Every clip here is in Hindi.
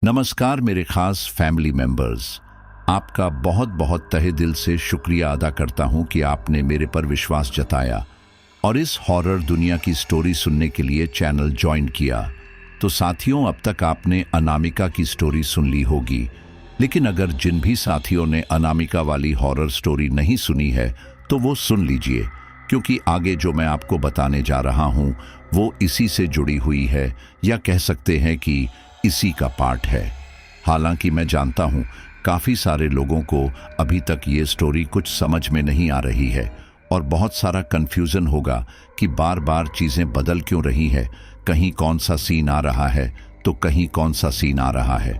नमस्कार मेरे खास फैमिली मेंबर्स। आपका बहुत बहुत तहे दिल से शुक्रिया अदा करता हूं कि आपने मेरे पर विश्वास जताया और इस हॉरर दुनिया की स्टोरी सुनने के लिए चैनल ज्वाइन किया। तो साथियों, अब तक आपने अनामिका की स्टोरी सुन ली होगी, लेकिन अगर जिन भी साथियों ने अनामिका वाली हॉरर स्टोरी नहीं सुनी है तो वो सुन लीजिए, क्योंकि आगे जो मैं आपको बताने जा रहा हूं वो इसी से जुड़ी हुई है, या कह सकते हैं कि इसी का पार्ट है। हालांकि मैं जानता हूं काफ़ी सारे लोगों को अभी तक ये स्टोरी कुछ समझ में नहीं आ रही है और बहुत सारा कंफ्यूजन होगा कि बार बार चीज़ें बदल क्यों रही है, कहीं कौन सा सीन आ रहा है तो कहीं कौन सा सीन आ रहा है।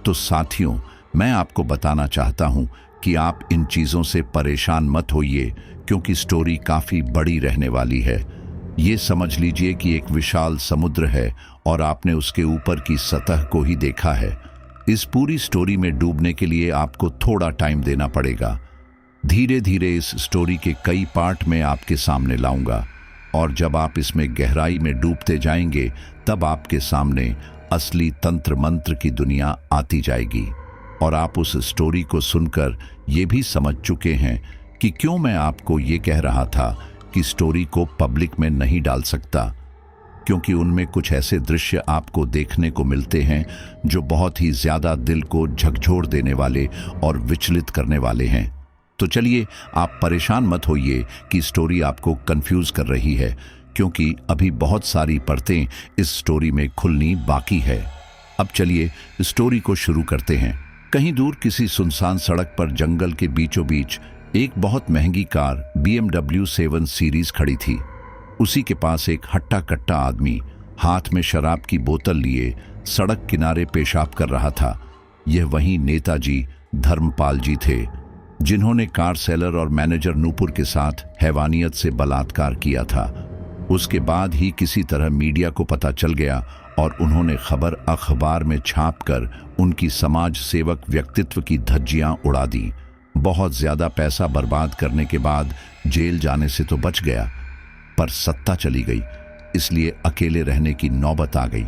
तो साथियों, मैं आपको बताना चाहता हूं कि आप इन चीज़ों से परेशान मत होइए, क्योंकि स्टोरी काफ़ी बड़ी रहने वाली है। ये समझ लीजिए कि एक विशाल समुद्र है और आपने उसके ऊपर की सतह को ही देखा है। इस पूरी स्टोरी में डूबने के लिए आपको थोड़ा टाइम देना पड़ेगा। धीरे धीरे इस स्टोरी के कई पार्ट में आपके सामने लाऊंगा, और जब आप इसमें गहराई में डूबते जाएंगे तब आपके सामने असली तंत्र मंत्र की दुनिया आती जाएगी। और आप उस स्टोरी को सुनकर ये भी समझ चुके हैं कि क्यों मैं आपको ये कह रहा था कि स्टोरी को पब्लिक में नहीं डाल सकता, क्योंकि उनमें कुछ ऐसे दृश्य आपको देखने को मिलते हैं जो बहुत ही ज्यादा दिल को झकझोर देने वाले और विचलित करने वाले हैं। तो चलिए, आप परेशान मत होइए कि स्टोरी आपको कंफ्यूज कर रही है, क्योंकि अभी बहुत सारी परतें इस स्टोरी में खुलनी बाकी है। अब चलिए स्टोरी को शुरू करते हैं। कहीं दूर किसी सुनसान सड़क पर जंगल के बीचों बीच एक बहुत महंगी कार BMW 7 सीरीज खड़ी थी। उसी के पास एक हट्टा कट्टा आदमी हाथ में शराब की बोतल लिए सड़क किनारे पेशाब कर रहा था। यह वही नेताजी धर्मपाल जी थे, जिन्होंने कार सेलर और मैनेजर नूपुर के साथ हैवानियत से बलात्कार किया था। उसके बाद ही किसी तरह मीडिया को पता चल गया और उन्होंने खबर अखबार में छापकर उनकी समाज सेवक व्यक्तित्व की धज्जियां उड़ा दी। बहुत ज्यादा पैसा बर्बाद करने के बाद जेल जाने से तो बच गया, पर सत्ता चली गई, इसलिए अकेले रहने की नौबत आ गई।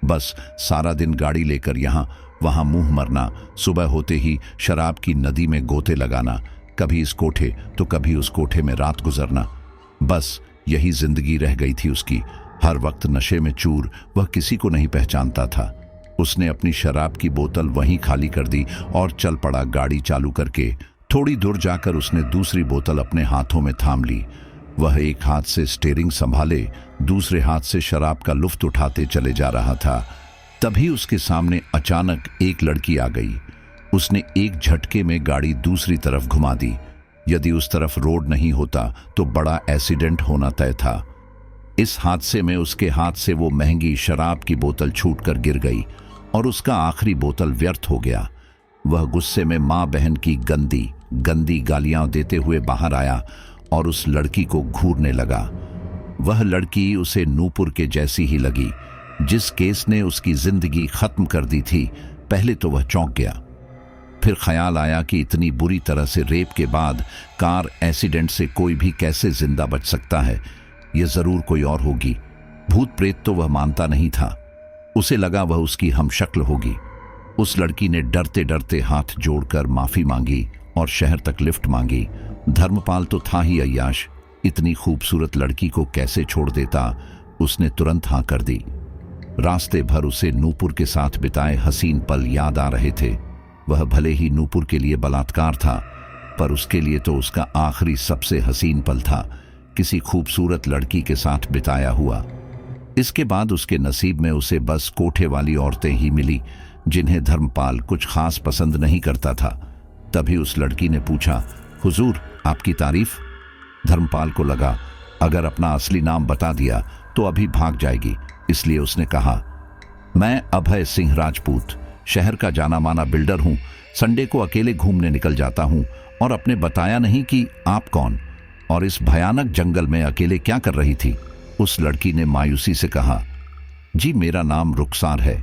बस सारा दिन गाड़ी लेकर यहाँ वहाँ मुंह मरना, सुबह होते ही शराब की नदी में गोते लगाना, कभी इस कोठे तो कभी उस कोठे में रात गुजरना। बस यही जिंदगी रह गई थी उसकी। हर वक्त नशे में चूर, वह किसी को नहीं पहचानता था। उसने अपनी शराब की बोतल वहीं खाली कर दी और चल पड़ा गाड़ी चालू करके। थोड़ी दूर जाकर उसने दूसरी बोतल अपने हाथों में थाम ली। वह एक हाथ से स्टीयरिंग संभाले, दूसरे हाथ से शराब का लुफ्त उठाते चले जा रहा था। तभी उसके सामने अचानक एक लड़की आ गई। उसने एक झटके में गाड़ी दूसरी तरफ घुमा दी। यदि उस तरफ रोड नहीं होता तो बड़ा एक्सीडेंट होना तय था। इस हादसे में उसके हाथ से वो महंगी शराब की बोतल छूटकर गिर गई और उसका आखिरी बोतल व्यर्थ हो गया। वह गुस्से में माँ बहन की गंदी गंदी गालियां देते हुए बाहर आया और उस लड़की को घूरने लगा। वह लड़की उसे नूपुर के जैसी ही लगी, जिस केस ने उसकी जिंदगी खत्म कर दी थी। पहले तो वह चौंक गया, फिर ख्याल आया कि इतनी बुरी तरह से रेप के बाद कार एक्सीडेंट से कोई भी कैसे जिंदा बच सकता है। यह जरूर कोई और होगी। भूत प्रेत तो वह मानता नहीं था। उसे लगा वह उसकी हमशक्ल होगी। उस लड़की ने डरते डरते हाथ जोड़कर माफी मांगी और शहर तक लिफ्ट मांगी। धर्मपाल तो था ही अय्याश, इतनी खूबसूरत लड़की को कैसे छोड़ देता। उसने तुरंत हाँ कर दी। रास्ते भर उसे नूपुर के साथ बिताए हसीन पल याद आ रहे थे। वह भले ही नूपुर के लिए बलात्कार था, पर उसके लिए तो उसका आखिरी सबसे हसीन पल था, किसी खूबसूरत लड़की के साथ बिताया हुआ। इसके बाद उसके नसीब में उसे बस कोठे वाली औरतें ही मिली, जिन्हें धर्मपाल कुछ खास पसंद नहीं करता था। तभी उस लड़की ने पूछा, हुजूर आपकी तारीफ। धर्मपाल को लगा अगर अपना असली नाम बता दिया तो अभी भाग जाएगी, इसलिए उसने कहा, मैं अभय सिंह राजपूत शहर का जाना माना बिल्डर हूं। संडे को अकेले घूमने निकल जाता हूं और अपने बताया नहीं कि आप कौन और इस भयानक जंगल में अकेले क्या कर रही थी। उस लड़की ने मायूसी से कहा, जी मेरा नाम रुखसार है।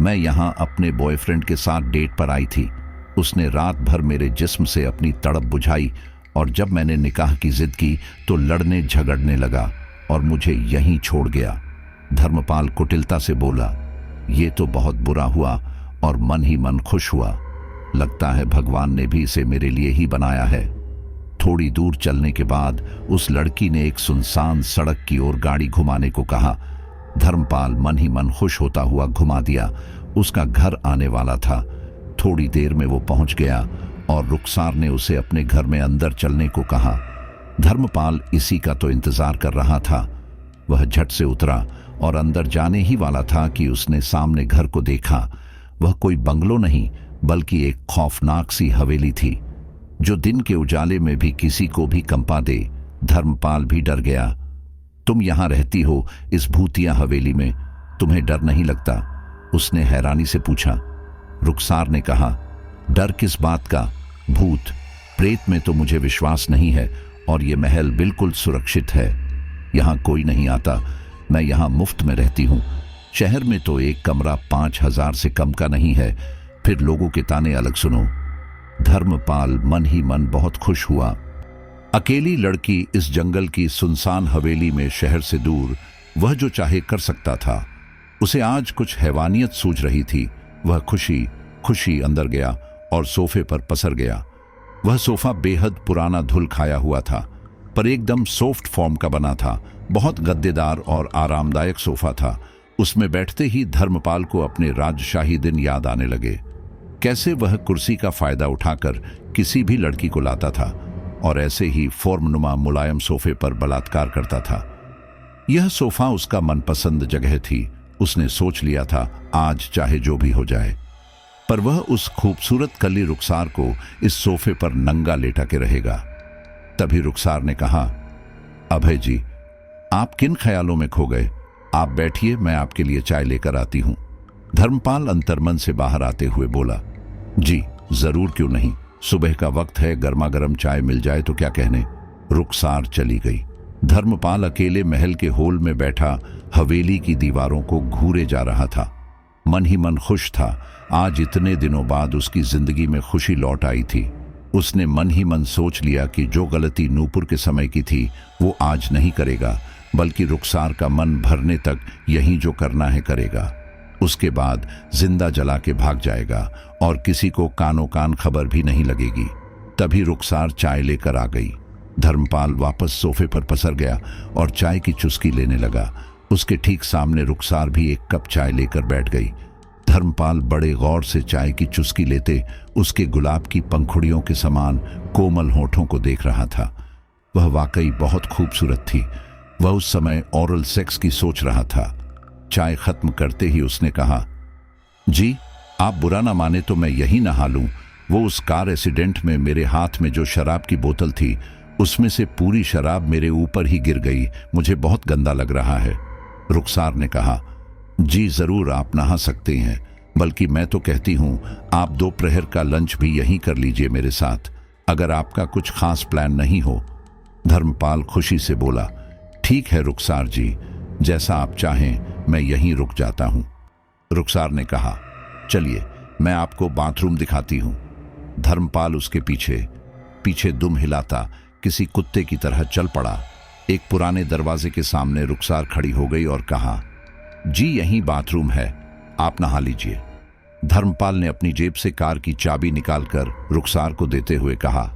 मैं यहां अपने बॉयफ्रेंड के साथ डेट पर आई थी। उसने रात भर मेरे जिस्म से अपनी तड़प बुझाई और जब मैंने निकाह की जिद की तो लड़ने झगड़ने लगा और मुझे यहीं छोड़ गया। धर्मपाल कुटिलता से बोला, ये तो बहुत बुरा हुआ और मन ही मन खुश हुआ। लगता है भगवान ने भी इसे मेरे लिए ही बनाया है। थोड़ी दूर चलने के बाद उस लड़की ने एक सुनसान सड़क की ओर गाड़ी घुमाने को कहा। धर्मपाल मन ही मन खुश होता हुआ घुमा दिया। उसका घर आने वाला था। थोड़ी देर में वो पहुंच गया और रुखसार ने उसे अपने घर में अंदर चलने को कहा। धर्मपाल इसी का तो इंतजार कर रहा था। वह झट से उतरा और अंदर जाने ही वाला था कि उसने सामने घर को देखा। वह कोई बंगलो नहीं बल्कि एक खौफनाक सी हवेली थी, जो दिन के उजाले में भी किसी को भी कंपा दे। धर्मपाल भी डर गया। तुम यहां रहती हो इस भूतिया हवेली में, तुम्हें डर नहीं लगता? उसने हैरानी से पूछा। रुखसार ने कहा, डर किस बात का? भूत प्रेत में तो मुझे विश्वास नहीं है और ये महल बिल्कुल सुरक्षित है। यहां कोई नहीं आता। मैं यहां मुफ्त में रहती हूं। शहर में तो एक कमरा 5,000 से कम का नहीं है, फिर लोगों के ताने अलग सुनो। धर्मपाल मन ही मन बहुत खुश हुआ। अकेली लड़की इस जंगल की सुनसान हवेली में, शहर से दूर, वह जो चाहे कर सकता था। उसे आज कुछ हैवानियत सूझ रही थी। वह खुशी खुशी अंदर गया और सोफे पर पसर गया। वह सोफा बेहद पुराना धुल खाया हुआ था, पर एकदम सॉफ्ट फॉर्म का बना था। बहुत गद्देदार और आरामदायक सोफा था। उसमें बैठते ही धर्मपाल को अपने राजशाही दिन याद आने लगे। कैसे वह कुर्सी का फायदा उठाकर किसी भी लड़की को लाता था और ऐसे ही फॉर्मनुमा मुलायम सोफे पर बलात्कार करता था। यह सोफा उसका मनपसंद जगह थी। उसने सोच लिया था, आज चाहे जो भी हो जाए। पर वह उस खूबसूरत कली रुखसार को इस सोफे पर नंगा लेटा के रहेगा। तभी रुखसार ने कहा, अभय जी, आप किन ख्यालों में खो गए? आप बैठिए, मैं आपके लिए चाय लेकर आती हूं। धर्मपाल अंतर्मन से बाहर आते हुए बोला, जी जरूर, क्यों नहीं। सुबह का वक्त है, गर्मा गर्म चाय मिल जाए तो क्या कहने। रुखसार चली गई। धर्मपाल अकेले महल के हॉल में बैठा हवेली की दीवारों को घूरे जा रहा था। मन ही मन खुश था। आज इतने दिनों बाद उसकी जिंदगी में खुशी लौट आई थी। उसने मन ही मन सोच लिया कि जो गलती नूपुर के समय की थी वो आज नहीं करेगा, बल्कि रुखसार का मन भरने तक यही जो करना है करेगा। उसके बाद जिंदा जला के भाग जाएगा और किसी को कानो कान खबर भी नहीं लगेगी। तभी रुखसार चाय लेकर आ गई। धर्मपाल वापस सोफे पर पसर गया और चाय की चुस्की लेने लगा। उसके ठीक सामने रुखसार भी एक कप चाय लेकर बैठ गई। धर्मपाल बड़े गौर से चाय की चुस्की लेते उसके गुलाब की पंखुड़ियों के समान कोमल होठों को देख रहा था। वह वाकई बहुत खूबसूरत थी। वह उस समय ओरल सेक्स की सोच रहा था। चाय खत्म करते ही उसने कहा, जी आप बुरा ना माने तो मैं यही नहा लूं। वो उस कार एक्सीडेंट में मेरे हाथ में जो शराब की बोतल थी, उसमें से पूरी शराब मेरे ऊपर ही गिर गई। मुझे बहुत गंदा लग रहा है। रुखसार ने कहा, जी जरूर, आप नहा सकते हैं। बल्कि मैं तो कहती हूं आप दोपहर का लंच भी यहीं कर लीजिए मेरे साथ, अगर आपका कुछ खास प्लान नहीं हो। धर्मपाल खुशी से बोला, ठीक है रुखसार जी, जैसा आप चाहें, मैं यहीं रुक जाता हूं। रुखसार ने कहा, चलिए मैं आपको बाथरूम दिखाती हूं। धर्मपाल उसके पीछे पीछे दुम हिलाता किसी कुत्ते की तरह चल पड़ा। एक पुराने दरवाजे के सामने रुखसार खड़ी हो गई और कहा, जी यहीं बाथरूम है, आप नहा लीजिए। धर्मपाल ने अपनी जेब से कार की चाबी निकालकर रुखसार को देते हुए कहा,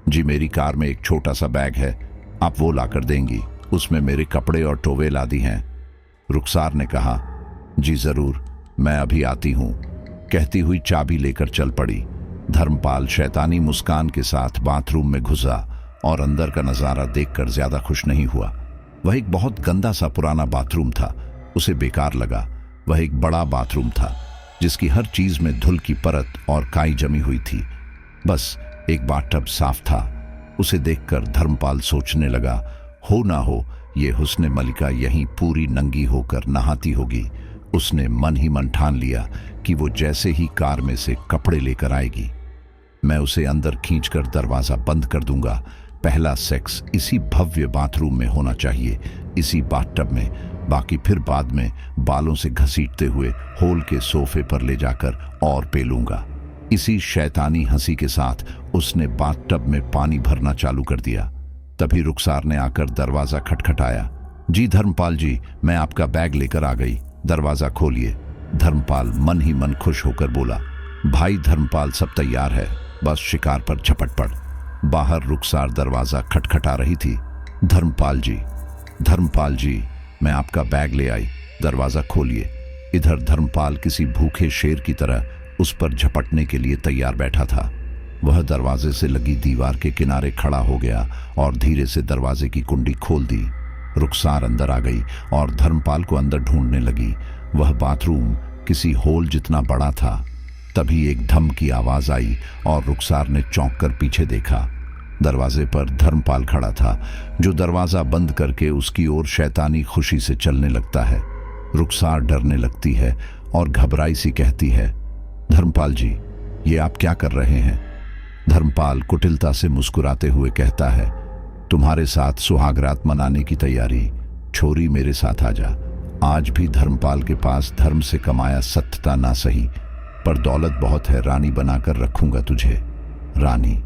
जी मेरी कार में एक छोटा सा बैग है, आप वो लाकर देंगी। उसमें मेरे कपड़े और टोवेल आदि हैं। रुखसार ने कहा, जी जरूर, मैं अभी आती हूं, कहती हुई चाबी लेकर चल पड़ी। धर्मपाल शैतानी मुस्कान के साथ बाथरूम में घुसा और अंदर का नजारा देखकर ज्यादा खुश नहीं हुआ। वह एक बहुत गंदा सा पुराना बाथरूम था। उसे बेकार लगा। वह एक बड़ा बाथरूम था जिसकी हर चीज में धूल की परत और काई जमी हुई थी। बस एक बाथटब साफ था। उसे देखकर धर्मपाल सोचने लगा, हो ना हो ये हुस्ने मलिका यहीं पूरी नंगी होकर नहाती होगी। उसने मन ही मन ठान लिया कि वो जैसे ही कार में से कपड़े लेकर आएगी, मैं उसे अंदर खींचकर दरवाजा बंद कर दूंगा। पहला सेक्स इसी भव्य बाथरूम में होना चाहिए, इसी बाथटब में। बाकी फिर बाद में बालों से घसीटते हुए हॉल के सोफे पर ले जाकर और पेलूंगा। इसी शैतानी हंसी के साथ उसने बाथटब में पानी भरना चालू कर दिया। तभी रुखसार ने आकर दरवाजा खटखटाया। जी धर्मपाल जी, मैं आपका बैग लेकर आ गई, दरवाजा खोलिए। धर्मपाल मन ही मन खुश होकर बोला, भाई धर्मपाल, सब तैयार है, बस शिकार पर झपट पड़। बाहर रुखसार दरवाजा खटखटा रही थी। धर्मपाल जी, मैं आपका बैग ले आई, दरवाजा खोलिए। इधर धर्मपाल किसी भूखे शेर की तरह उस पर झपटने के लिए तैयार बैठा था। वह दरवाजे से लगी दीवार के किनारे खड़ा हो गया और धीरे से दरवाजे की कुंडी खोल दी। रुखसार अंदर आ गई और धर्मपाल को अंदर ढूंढने लगी। वह बाथरूम किसी होल जितना बड़ा था। तभी एक धम की आवाज आई और रुखसार ने चौंक कर पीछे देखा। दरवाजे पर धर्मपाल खड़ा था, जो दरवाजा बंद करके उसकी ओर शैतानी खुशी से चलने लगता है। रुखसार डरने लगती है और घबराई सी कहती है, धर्मपाल जी, ये आप क्या कर रहे हैं? धर्मपाल कुटिलता से मुस्कुराते हुए कहता है, तुम्हारे साथ सुहागरात मनाने की तैयारी। छोरी, मेरे साथ आ जा। आज भी धर्मपाल के पास धर्म से कमाया सत्यता ना सही, पर दौलत बहुत है, रानी बनाकर रखूंगा तुझे। रानी।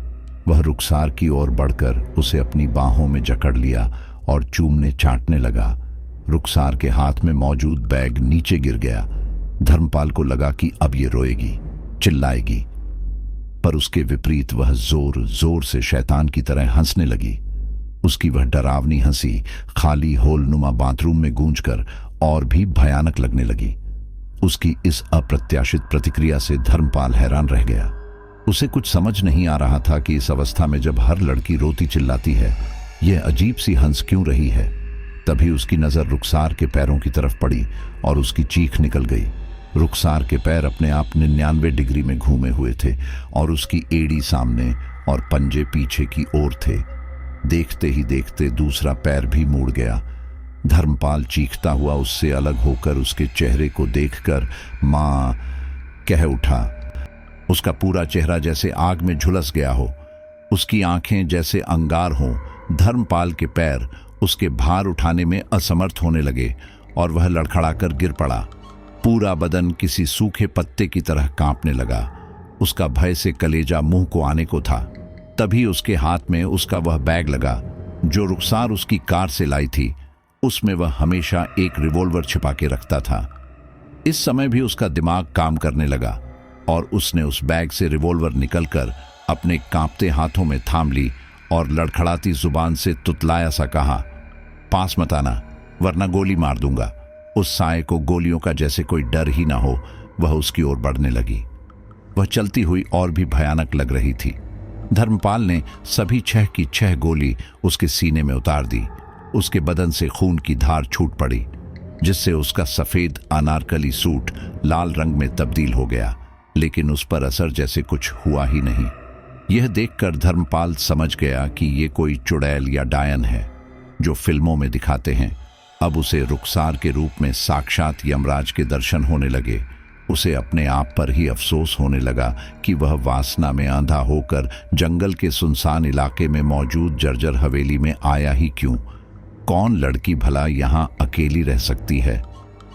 वह रुखसार की ओर बढ़कर उसे अपनी बाहों में जकड़ लिया और चूमने चाटने लगा। रुखसार के हाथ में मौजूद बैग नीचे गिर गया। धर्मपाल को लगा कि अब ये रोएगी, चिल्लाएगी, पर उसके विपरीत वह जोर जोर से शैतान की तरह हंसने लगी। उसकी वह डरावनी हंसी खाली होलनुमा बाथरूम में गूंजकर और भी भयानक लगने लगी। उसकी इस अप्रत्याशित प्रतिक्रिया से धर्मपाल हैरान रह गया। उसे कुछ समझ नहीं आ रहा था कि इस अवस्था में जब हर लड़की रोती चिल्लाती है, यह अजीब सी हंस क्यों रही है। तभी उसकी नजर रुखसार के पैरों की तरफ पड़ी और उसकी चीख निकल गई। रुखसार के पैर अपने आप 99 डिग्री में घूमे हुए थे और उसकी एड़ी सामने और पंजे पीछे की ओर थे। देखते ही देखते दूसरा पैर भी मुड़ गया। धर्मपाल चीखता हुआ उससे अलग होकर उसके चेहरे को देखकर मां कह उठा। उसका पूरा चेहरा जैसे आग में झुलस गया हो, उसकी आंखें जैसे अंगार हों। धर्मपाल के पैर उसके भार उठाने में असमर्थ होने लगे और वह लड़खड़ाकर गिर पड़ा। पूरा बदन किसी सूखे पत्ते की तरह कांपने लगा। उसका भय से कलेजा मुंह को आने को था। तभी उसके हाथ में उसका वह बैग लगा जो रुखसार उसकी कार से लाई थी। उसमें वह हमेशा एक रिवॉल्वर छिपा के रखता था। इस समय भी उसका दिमाग काम करने लगा और उसने उस बैग से रिवॉल्वर निकलकर अपने कांपते हाथों में थाम ली और लड़खड़ाती जुबान से तुतलाया सा कहा, पास मत आना वरना गोली मार दूंगा। उस साए को गोलियों का जैसे कोई डर ही ना हो, वह उसकी ओर बढ़ने लगी। वह चलती हुई और भी भयानक लग रही थी। धर्मपाल ने सभी 6 की 6 गोली उसके सीने में उतार दी। उसके बदन से खून की धार छूट पड़ी, जिससे उसका सफेद अनारकली सूट लाल रंग में तब्दील हो गया, लेकिन उस पर असर जैसे कुछ हुआ ही नहीं। यह देखकर धर्मपाल समझ गया कि ये कोई चुड़ैल या डायन है जो फिल्मों में दिखाते हैं। अब उसे रुखसार के रूप में साक्षात यमराज के दर्शन होने लगे। उसे अपने आप पर ही अफसोस होने लगा कि वह वासना में आंधा होकर जंगल के सुनसान इलाके में मौजूद जर्जर हवेली में आया ही क्यों। कौन लड़की भला यहाँ अकेली रह सकती है।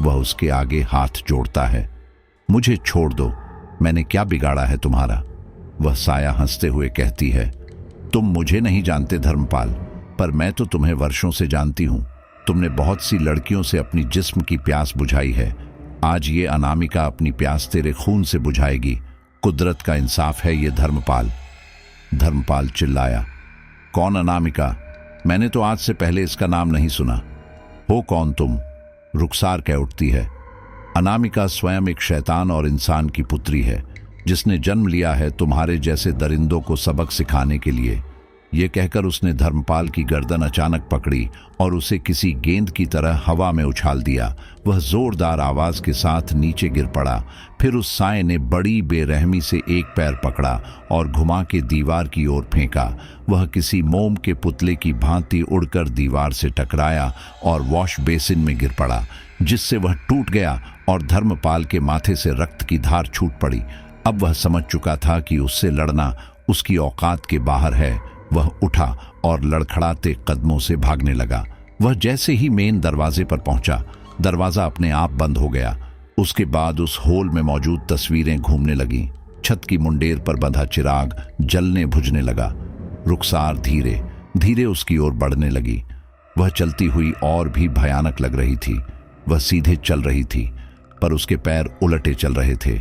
वह उसके आगे हाथ जोड़ता है। मुझे छोड़ दो, मैंने क्या बिगाड़ा है तुम्हारा। वह साया हंसते हुए कहती है, तुम मुझे नहीं जानते धर्मपाल, पर मैं तो तुम्हें वर्षों से जानती हूँ। तुमने बहुत सी लड़कियों से अपनी जिस्म की प्यास बुझाई है। आज ये अनामिका अपनी प्यास तेरे खून से बुझाएगी। कुदरत का इंसाफ है ये धर्मपाल। धर्मपाल चिल्लाया, कौन अनामिका? मैंने तो आज से पहले इसका नाम नहीं सुना। हो कौन तुम? रुखसार कह उठती है। अनामिका स्वयं एक शैतान और इंसान की पुत्री है, जिसने जन्म लिया है तुम्हारे जैसे दरिंदों को सबक सिखाने के लिए। यह कहकर उसने धर्मपाल की गर्दन अचानक पकड़ी और उसे किसी गेंद की तरह हवा में उछाल दिया। वह जोरदार आवाज के साथ नीचे गिर पड़ा। फिर उस साए ने बड़ी बेरहमी से एक पैर पकड़ा और घुमा के दीवार की ओर फेंका। वह किसी मोम के पुतले की भांति उड़कर दीवार से टकराया और वॉश बेसिन में गिर पड़ा, जिससे वह टूट गया और धर्मपाल के माथे से रक्त की धार छूट पड़ी। अब वह समझ चुका था कि उससे लड़ना उसकी औकात के बाहर है। वह उठा और लड़खड़ाते कदमों से भागने लगा। वह जैसे ही मेन दरवाजे पर पहुंचा, दरवाजा अपने आप बंद हो गया। उसके बाद उस होल में मौजूद तस्वीरें घूमने लगीं। छत की मुंडेर पर बंधा चिराग जलने बुझने लगा। रुखसार धीरे धीरे उसकी ओर बढ़ने लगी। वह चलती हुई और भी भयानक लग रही थी। वह सीधे चल रही थी। पर उसके पैर उलटे चल रहे थे।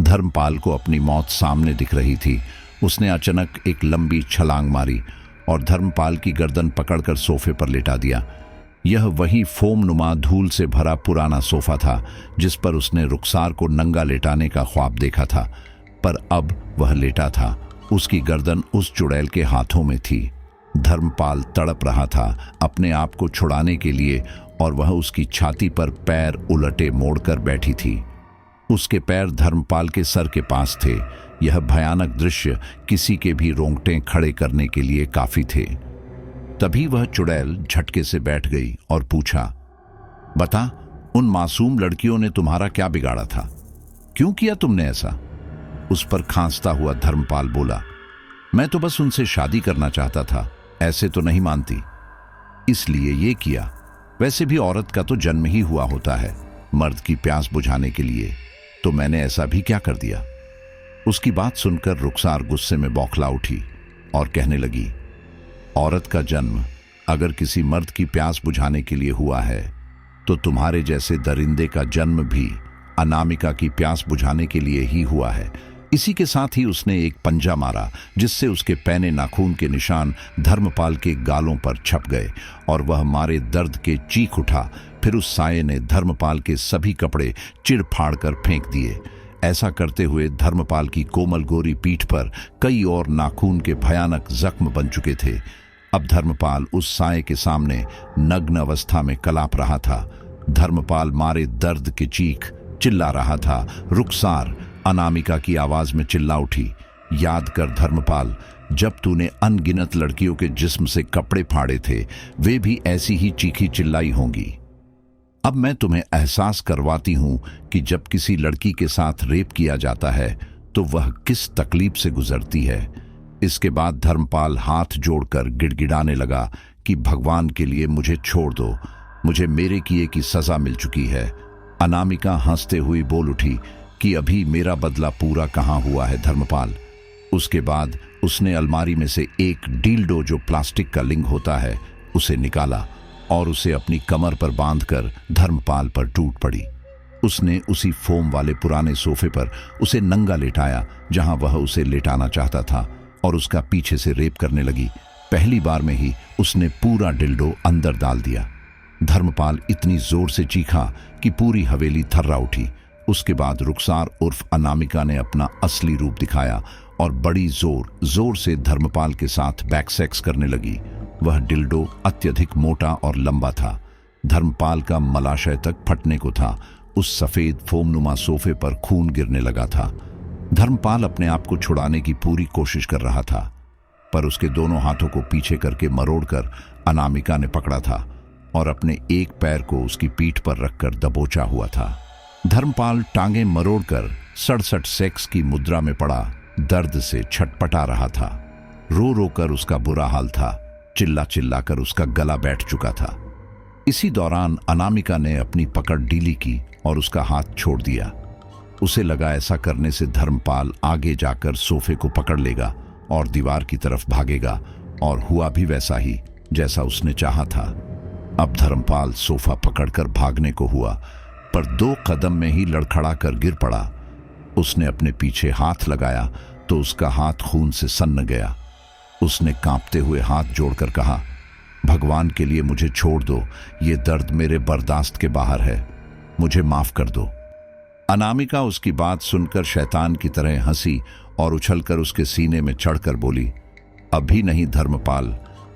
धर्मपाल को अपनी मौत सामने दिख रही थी। उसने अचानक एक लंबी छलांग मारी और धर्मपाल की गर्दन पकड़कर सोफे पर लेटा दिया। यह वही फोमनुमा धूल से भरा पुराना सोफा था जिस पर उसने रुखसार को नंगा लेटाने का ख्वाब देखा था, पर अब वह लेटा था। उसकी गर्दन उस चुड़ैल के हाथों में थी। धर्मपाल तड़प रहा था अपने आप को छुड़ाने के लिए और वह उसकी छाती पर पैर उलटे मोड़कर बैठी थी। उसके पैर धर्मपाल के सर के पास थे। यह भयानक दृश्य किसी के भी रोंगटे खड़े करने के लिए काफी थे। तभी वह चुड़ैल झटके से बैठ गई और पूछा, बता, उन मासूम लड़कियों ने तुम्हारा क्या बिगाड़ा था? क्यों किया तुमने ऐसा? उस पर खांसता हुआ धर्मपाल बोला, मैं तो बस उनसे शादी करना चाहता था, ऐसे तो नहीं मानती, इसलिए ये किया। वैसे भी औरत का तो जन्म ही हुआ होता है मर्द की प्यास बुझाने के लिए, तो मैंने ऐसा भी क्या कर दिया? उसकी बात सुनकर रुखसार गुस्से में बौखला उठी और कहने लगी, औरत का जन्म अगर किसी मर्द की प्यास बुझाने के लिए हुआ है तो तुम्हारे जैसे दरिंदे का जन्म भी अनामिका की प्यास बुझाने के लिए ही हुआ है। इसी के साथ ही उसने एक पंजा मारा जिससे उसके पैने नाखून के निशान धर्मपाल के गालों पर छप गए और वह मारे दर्द के चीख उठा। फिर उस साये ने धर्मपाल के सभी कपड़े चिड़ फाड़ कर फेंक दिए। ऐसा करते हुए धर्मपाल की कोमल गोरी पीठ पर कई और नाखून के भयानक जख्म बन चुके थे। अब धर्मपाल उस साये के सामने नग्न अवस्था में कलाप रहा था। धर्मपाल मारे दर्द के चीख चिल्ला रहा था। रुखसार अनामिका की आवाज में चिल्ला उठी, याद कर धर्मपाल, जब तूने अनगिनत लड़कियों के जिस्म से कपड़े फाड़े थे वे भी ऐसी ही चीखी चिल्लाई होंगी। अब मैं तुम्हें एहसास करवाती हूं कि जब किसी लड़की के साथ रेप किया जाता है तो वह किस तकलीफ से गुजरती है। इसके बाद धर्मपाल हाथ जोड़कर गिड़गिड़ाने लगा कि भगवान के लिए मुझे छोड़ दो, मुझे मेरे किए की सजा मिल चुकी है। अनामिका हंसते हुई बोल उठी कि अभी मेरा बदला पूरा कहाँ हुआ है धर्मपाल। उसके बाद उसने अलमारी में से एक डील्डो जो प्लास्टिक का लिंग होता है उसे निकाला और उसे अपनी कमर पर बांधकर धर्मपाल पर टूट पड़ी। उसने उसी फोम वाले पुराने सोफे पर उसे नंगा लेटाया जहां वह उसे लेटाना चाहता था और उसका पीछे से रेप करने लगी। पहली बार में ही उसने पूरा डिल्डो अंदर डाल दिया। धर्मपाल इतनी जोर से चीखा कि पूरी हवेली थर्रा उठी। उसके बाद रुखसार उर्फ अनामिका ने अपना असली रूप दिखाया और बड़ी जोर जोर से धर्मपाल के साथ बैक सेक्स करने लगी। वह डिल्डो अत्यधिक मोटा और लंबा था। धर्मपाल का मलाशय तक फटने को था। उस सफेद फोमनुमा सोफे पर खून गिरने लगा था। धर्मपाल अपने आप को छुड़ाने की पूरी कोशिश कर रहा था, पर उसके दोनों हाथों को पीछे करके मरोड़कर अनामिका ने पकड़ा था और अपने एक पैर को उसकी पीठ पर रखकर दबोचा हुआ था। धर्मपाल टांगे मरोड़कर 67 सेक्स की मुद्रा में पड़ा दर्द से छटपटा रहा था। रो रो कर उसका बुरा हाल था। चिल्ला चिल्ला कर उसका गला बैठ चुका था। इसी दौरान अनामिका ने अपनी पकड़ ढीली की और उसका हाथ छोड़ दिया। उसे लगा ऐसा करने से धर्मपाल आगे जाकर सोफे को पकड़ लेगा और दीवार की तरफ भागेगा, और हुआ भी वैसा ही जैसा उसने चाहा था। अब धर्मपाल सोफा पकड़कर भागने को हुआ, पर 2 कदम में ही लड़खड़ा कर गिर पड़ा। उसने अपने पीछे हाथ लगाया तो उसका हाथ खून से सन्न गया। उसने कांपते हुए हाथ जोड़कर कहा, भगवान के लिए मुझे छोड़ दो, ये दर्द मेरे बर्दाश्त के बाहर है, मुझे माफ कर दो। अनामिका उसकी बात सुनकर शैतान की तरह हंसी और उछलकर उसके सीने में चढ़कर बोली, अभी नहीं धर्मपाल,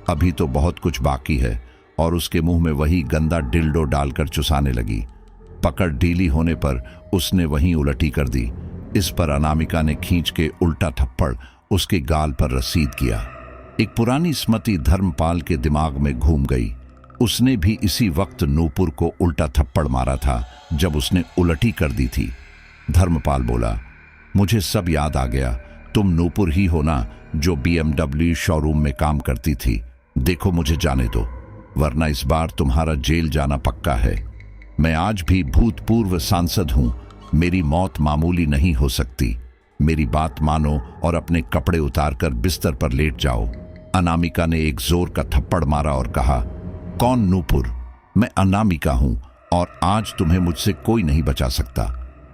अभी तो बहुत कुछ बाकी है, और उसके मुंह में वही गंदा डिल्डो डालकर चुसाने लगी। पकड़ ढीली होने पर उसने वहीं उलटी कर दी। इस पर अनामिका ने खींच के उल्टा थप्पड़ उसके गाल पर रसीद किया। एक पुरानी स्मृति धर्मपाल के दिमाग में घूम गई। उसने भी इसी वक्त नूपुर को उल्टा थप्पड़ मारा था जब उसने उलटी कर दी थी। धर्मपाल बोला, मुझे सब याद आ गया, तुम नूपुर ही हो ना जो BMW शोरूम में काम करती थी। देखो मुझे जाने दो, वरना इस बार तुम्हारा जेल जाना पक्का है। मैं आज भी भूतपूर्व सांसद हूं, मेरी मौत मामूली नहीं हो सकती। मेरी बात मानो और अपने कपड़े उतारकर बिस्तर पर लेट जाओ। अनामिका ने एक जोर का थप्पड़ मारा और कहा, कौन नूपुर? मैं अनामिका हूं और आज तुम्हें मुझसे कोई नहीं बचा सकता।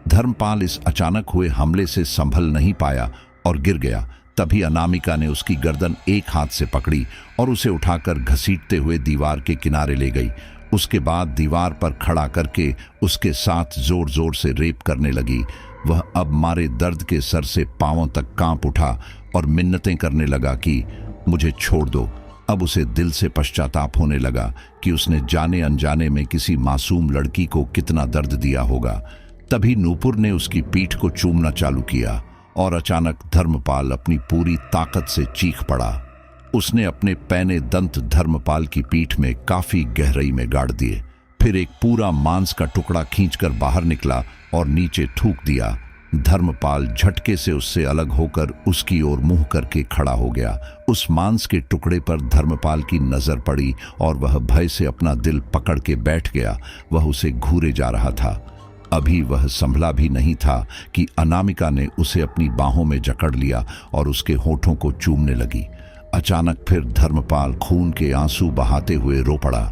धर्मपाल इस अचानक हुए हमले से संभल नहीं पाया और गिर गया। तभी अनामिका ने उसकी गर्दन एक हाथ से पकड़ी और उसे उठाकर घसीटते हुए दीवार के किनारे ले गई। उसके बाद दीवार पर खड़ा करके उसके साथ जोर जोर से रेप करने लगी। वह अब मारे दर्द के सर से पांवों तक कांप उठा और मिन्नतें करने लगा कि मुझे छोड़ दो। अब उसे दिल से पश्चाताप होने लगा कि उसने जाने अनजाने में किसी मासूम लड़की को कितना दर्द दिया होगा। तभी नूपुर ने उसकी पीठ को चूमना चालू किया और अचानक धर्मपाल अपनी पूरी ताकत से चीख पड़ा। उसने अपने पैने दंत धर्मपाल की पीठ में काफी गहराई में गाड़ दिए। फिर एक पूरा मांस का टुकड़ा खींचकर बाहर निकला और नीचे थूक दिया। धर्मपाल झटके से उससे अलग होकर उसकी ओर मुंह करके खड़ा हो गया। उस मांस के टुकड़े पर धर्मपाल की नजर पड़ी और वह भय से अपना दिल पकड़ के बैठ गया। वह उसे घूरे जा रहा था। अभी वह संभला भी नहीं था कि अनामिका ने उसे अपनी बाहों में जकड़ लिया और उसके होठों को चूमने लगी। अचानक फिर धर्मपाल खून के आंसू बहाते हुए रो पड़ा।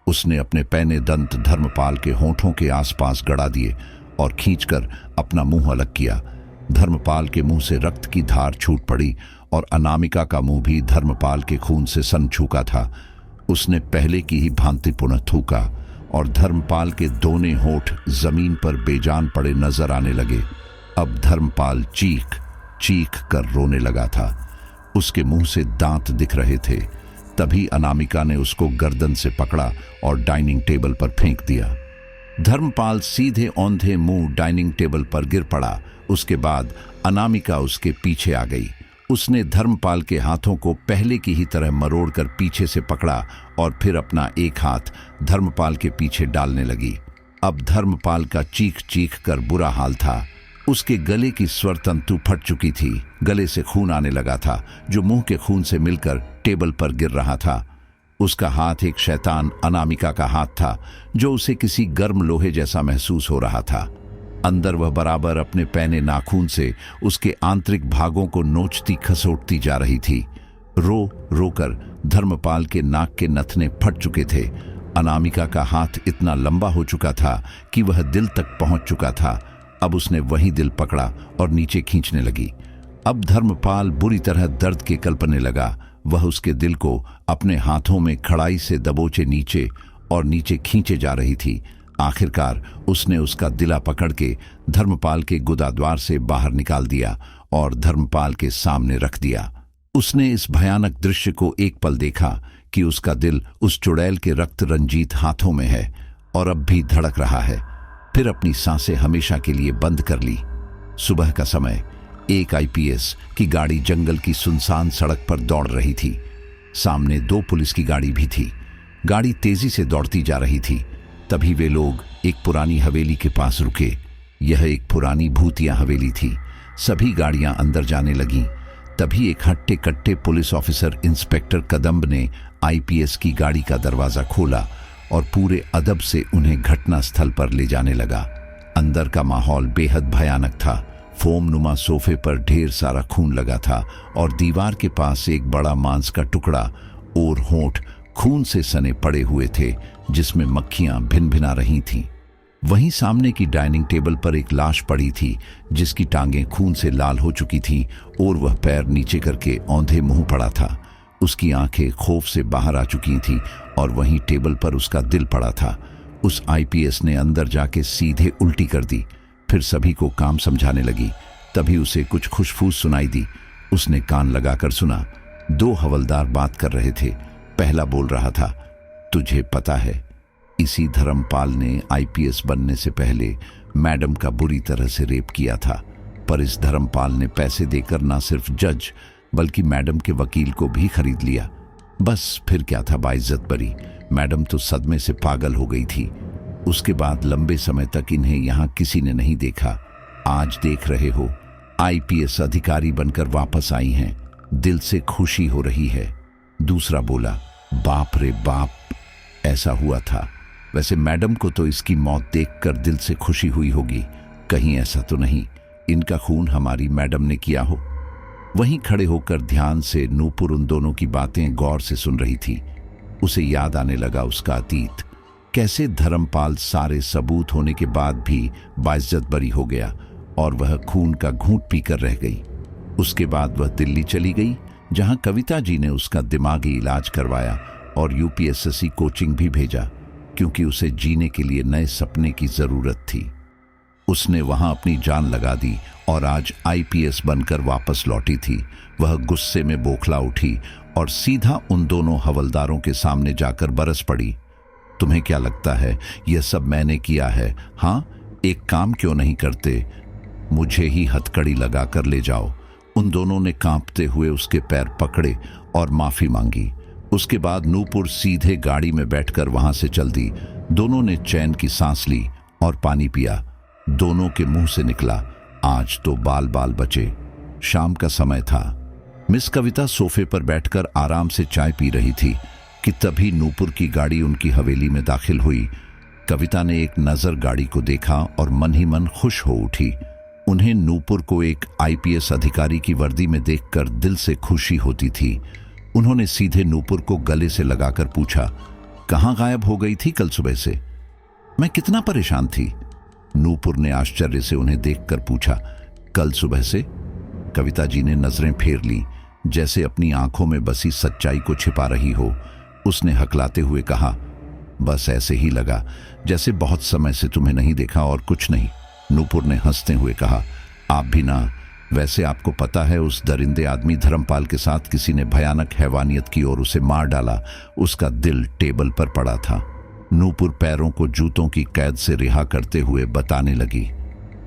उसने अपने पैने दंत धर्मपाल के होठों के आसपास गड़ा दिए और खींचकर अपना मुंह अलग किया। धर्मपाल के मुंह से रक्त की धार छूट पड़ी और अनामिका का मुंह भी धर्मपाल के खून से सन चुका था। उसने पहले की ही भांति पुनः थूका और धर्मपाल के दोनों होठ जमीन पर बेजान पड़े नजर आने लगे। अब धर्मपाल चीख चीख कर रोने लगा था। उसके मुंह से दांत दिख रहे थे। तभी अनामिका ने उसको गर्दन से पकड़ा और डाइनिंग टेबल पर फेंक दिया। धर्मपाल सीधे औंधे मुंह डाइनिंग टेबल पर गिर पड़ा। उसके बाद अनामिका उसके पीछे आ गई। उसने धर्मपाल के हाथों को पहले की ही तरह मरोड़कर पीछे से पकड़ा और फिर अपना एक हाथ धर्मपाल के पीछे डालने लगी। अब धर्मपाल का चीख चीख कर बुरा हाल था। उसके गले की स्वर तंतु फट चुकी थी। गले से खून आने लगा था जो मुंह के खून से मिलकर टेबल पर गिर रहा था। उसका हाथ एक शैतान अनामिका का हाथ था जो उसे किसी गर्म लोहे जैसा महसूस हो रहा था। अंदर वह बराबर अपने पैने नाखून से उसके आंतरिक भागों को नोचती खसोटती जा रही थी। रो रोकर धर्मपाल के नाक के नथने फट चुके थे। अनामिका का हाथ इतना लंबा हो चुका था कि वह दिल तक पहुंच चुका था। अब उसने वही दिल पकड़ा और नीचे खींचने लगी। अब धर्मपाल बुरी तरह दर्द के कल्पने लगा। वह उसके दिल को अपने हाथों में कड़ाई से दबोचे नीचे और नीचे खींचे जा रही थी। आखिरकार उसने उसका दिला पकड़ के धर्मपाल के गुदाद्वार से बाहर निकाल दिया और धर्मपाल के सामने रख दिया। उसने इस भयानक दृश्य को एक पल देखा कि उसका दिल उस चुड़ैल के रक्त रंजीत हाथों में है और अब भी धड़क रहा है। फिर अपनी सांसें हमेशा के लिए बंद कर ली। सुबह का समय एक आईपीएस की गाड़ी जंगल की सुनसान सड़क पर दौड़ रही थी। सामने 2 पुलिस की गाड़ी भी थी। गाड़ी तेजी से दौड़ती जा रही थी। तभी वे लोग एक पुरानी हवेली के पास रुके। यह एक पुरानी भूतिया हवेली थी। सभी गाड़ियां अंदर जाने लगीं। तभी एक हट्टे कट्टे पुलिस ऑफिसर इंस्पेक्टर कदम्ब ने आईपीएस की गाड़ी का दरवाजा खोला और पूरे अदब से उन्हें घटना स्थल पर ले जाने लगा। अंदर का माहौल बेहद भयानक था। फोम नुमा सोफे पर ढेर सारा खून लगा था और दीवार के पास एक बड़ा मांस का टुकड़ा और होंठ खून से सने पड़े हुए थे जिसमें मक्खियां भिन भिना रही थीं। वहीं सामने की डाइनिंग टेबल पर एक लाश पड़ी थी जिसकी टांगें खून से लाल हो चुकी थीं और वह पैर नीचे करके औंधे मुंह पड़ा था। उसकी आंखें खौफ से बाहर आ चुकी थीं और वहीं टेबल पर उसका दिल पड़ा था। उस आईपीएस ने अंदर जाके सीधे उल्टी कर दी। फिर सभी को काम समझाने लगी। तभी उसे कुछ खुशफूस सुनाई दी। उसने कान लगाकर सुना। 2 हवलदार बात कर रहे थे। पहला बोल रहा था, तुझे पता है इसी धर्मपाल ने आईपीएस बनने से पहले मैडम का बुरी तरह से रेप किया था, पर इस धर्मपाल ने पैसे देकर ना सिर्फ जज बल्कि मैडम के वकील को भी खरीद लिया। बस फिर क्या था बाइज्जत बरी। मैडम तो सदमे से पागल हो गई थी। उसके बाद लंबे समय तक इन्हें यहाँ किसी ने नहीं देखा। आज देख रहे हो आईपीएस अधिकारी बनकर वापस आई हैं। दिल से खुशी हो रही है। दूसरा बोला, बाप रे बाप, ऐसा हुआ था। वैसे मैडम को तो इसकी मौत देखकर दिल से खुशी हुई होगी। कहीं ऐसा तो नहीं इनका खून हमारी मैडम ने किया हो। वहीं खड़े होकर ध्यान से नूपुर उन दोनों की बातें गौर से सुन रही थी। उसे याद आने लगा उसका अतीत। कैसे धर्मपाल सारे सबूत होने के बाद भी बाइज्जत बरी हो गया और वह खून का घूंट पीकर रह गई। उसके बाद वह दिल्ली चली गई, जहां कविता जी ने उसका दिमागी इलाज करवाया और यूपीएससी कोचिंग भी भेजा, क्योंकि उसे जीने के लिए नए सपने की जरूरत थी। उसने वहां अपनी जान लगा दी और आज आईपीएस बनकर वापस लौटी थी। वह गुस्से में बौखला उठी और सीधा उन दोनों हवलदारों के सामने जाकर बरस पड़ी। तुम्हें क्या लगता है यह सब मैंने किया है? हाँ, एक काम क्यों नहीं करते? मुझे ही हथकड़ी लगाकर ले जाओ। उन दोनों ने कांपते हुए उसके पैर पकड़े और माफी मांगी। उसके बाद नूपुर सीधे गाड़ी में बैठकर वहां से चल दी। दोनों ने चैन की सांस ली और पानी पिया। दोनों के मुंह से निकला, आज तो बाल बाल बचे। शाम का समय था। मिस कविता सोफे पर बैठकर आराम से चाय पी रही थी कि तभी नूपुर की गाड़ी उनकी हवेली में दाखिल हुई। कविता ने एक नजर गाड़ी को देखा और मन ही मन खुश हो उठी। उन्हें नूपुर को एक आईपीएस अधिकारी की वर्दी में देखकर दिल से खुशी होती थी। उन्होंने सीधे नूपुर को गले से लगाकर पूछा, कहाँ गायब हो गई थी कल सुबह से? मैं कितना परेशान थी। नूपुर ने आश्चर्य से उन्हें देखकर पूछा, कल सुबह से? कविता जी ने नजरें फेर ली, जैसे अपनी आंखों में बसी सच्चाई को छिपा रही हो। उसने हकलाते हुए कहा, बस ऐसे ही लगा, जैसे बहुत समय से तुम्हें नहीं देखा और कुछ नहीं। नूपुर ने हंसते हुए कहा, आप भी ना। वैसे आपको पता है, उस दरिंदे आदमी धर्मपाल के साथ किसी ने भयानक हैवानियत की और उसे मार डाला। उसका दिल टेबल पर पड़ा था। नूपुर पैरों को जूतों की कैद से रिहा करते हुए बताने लगी।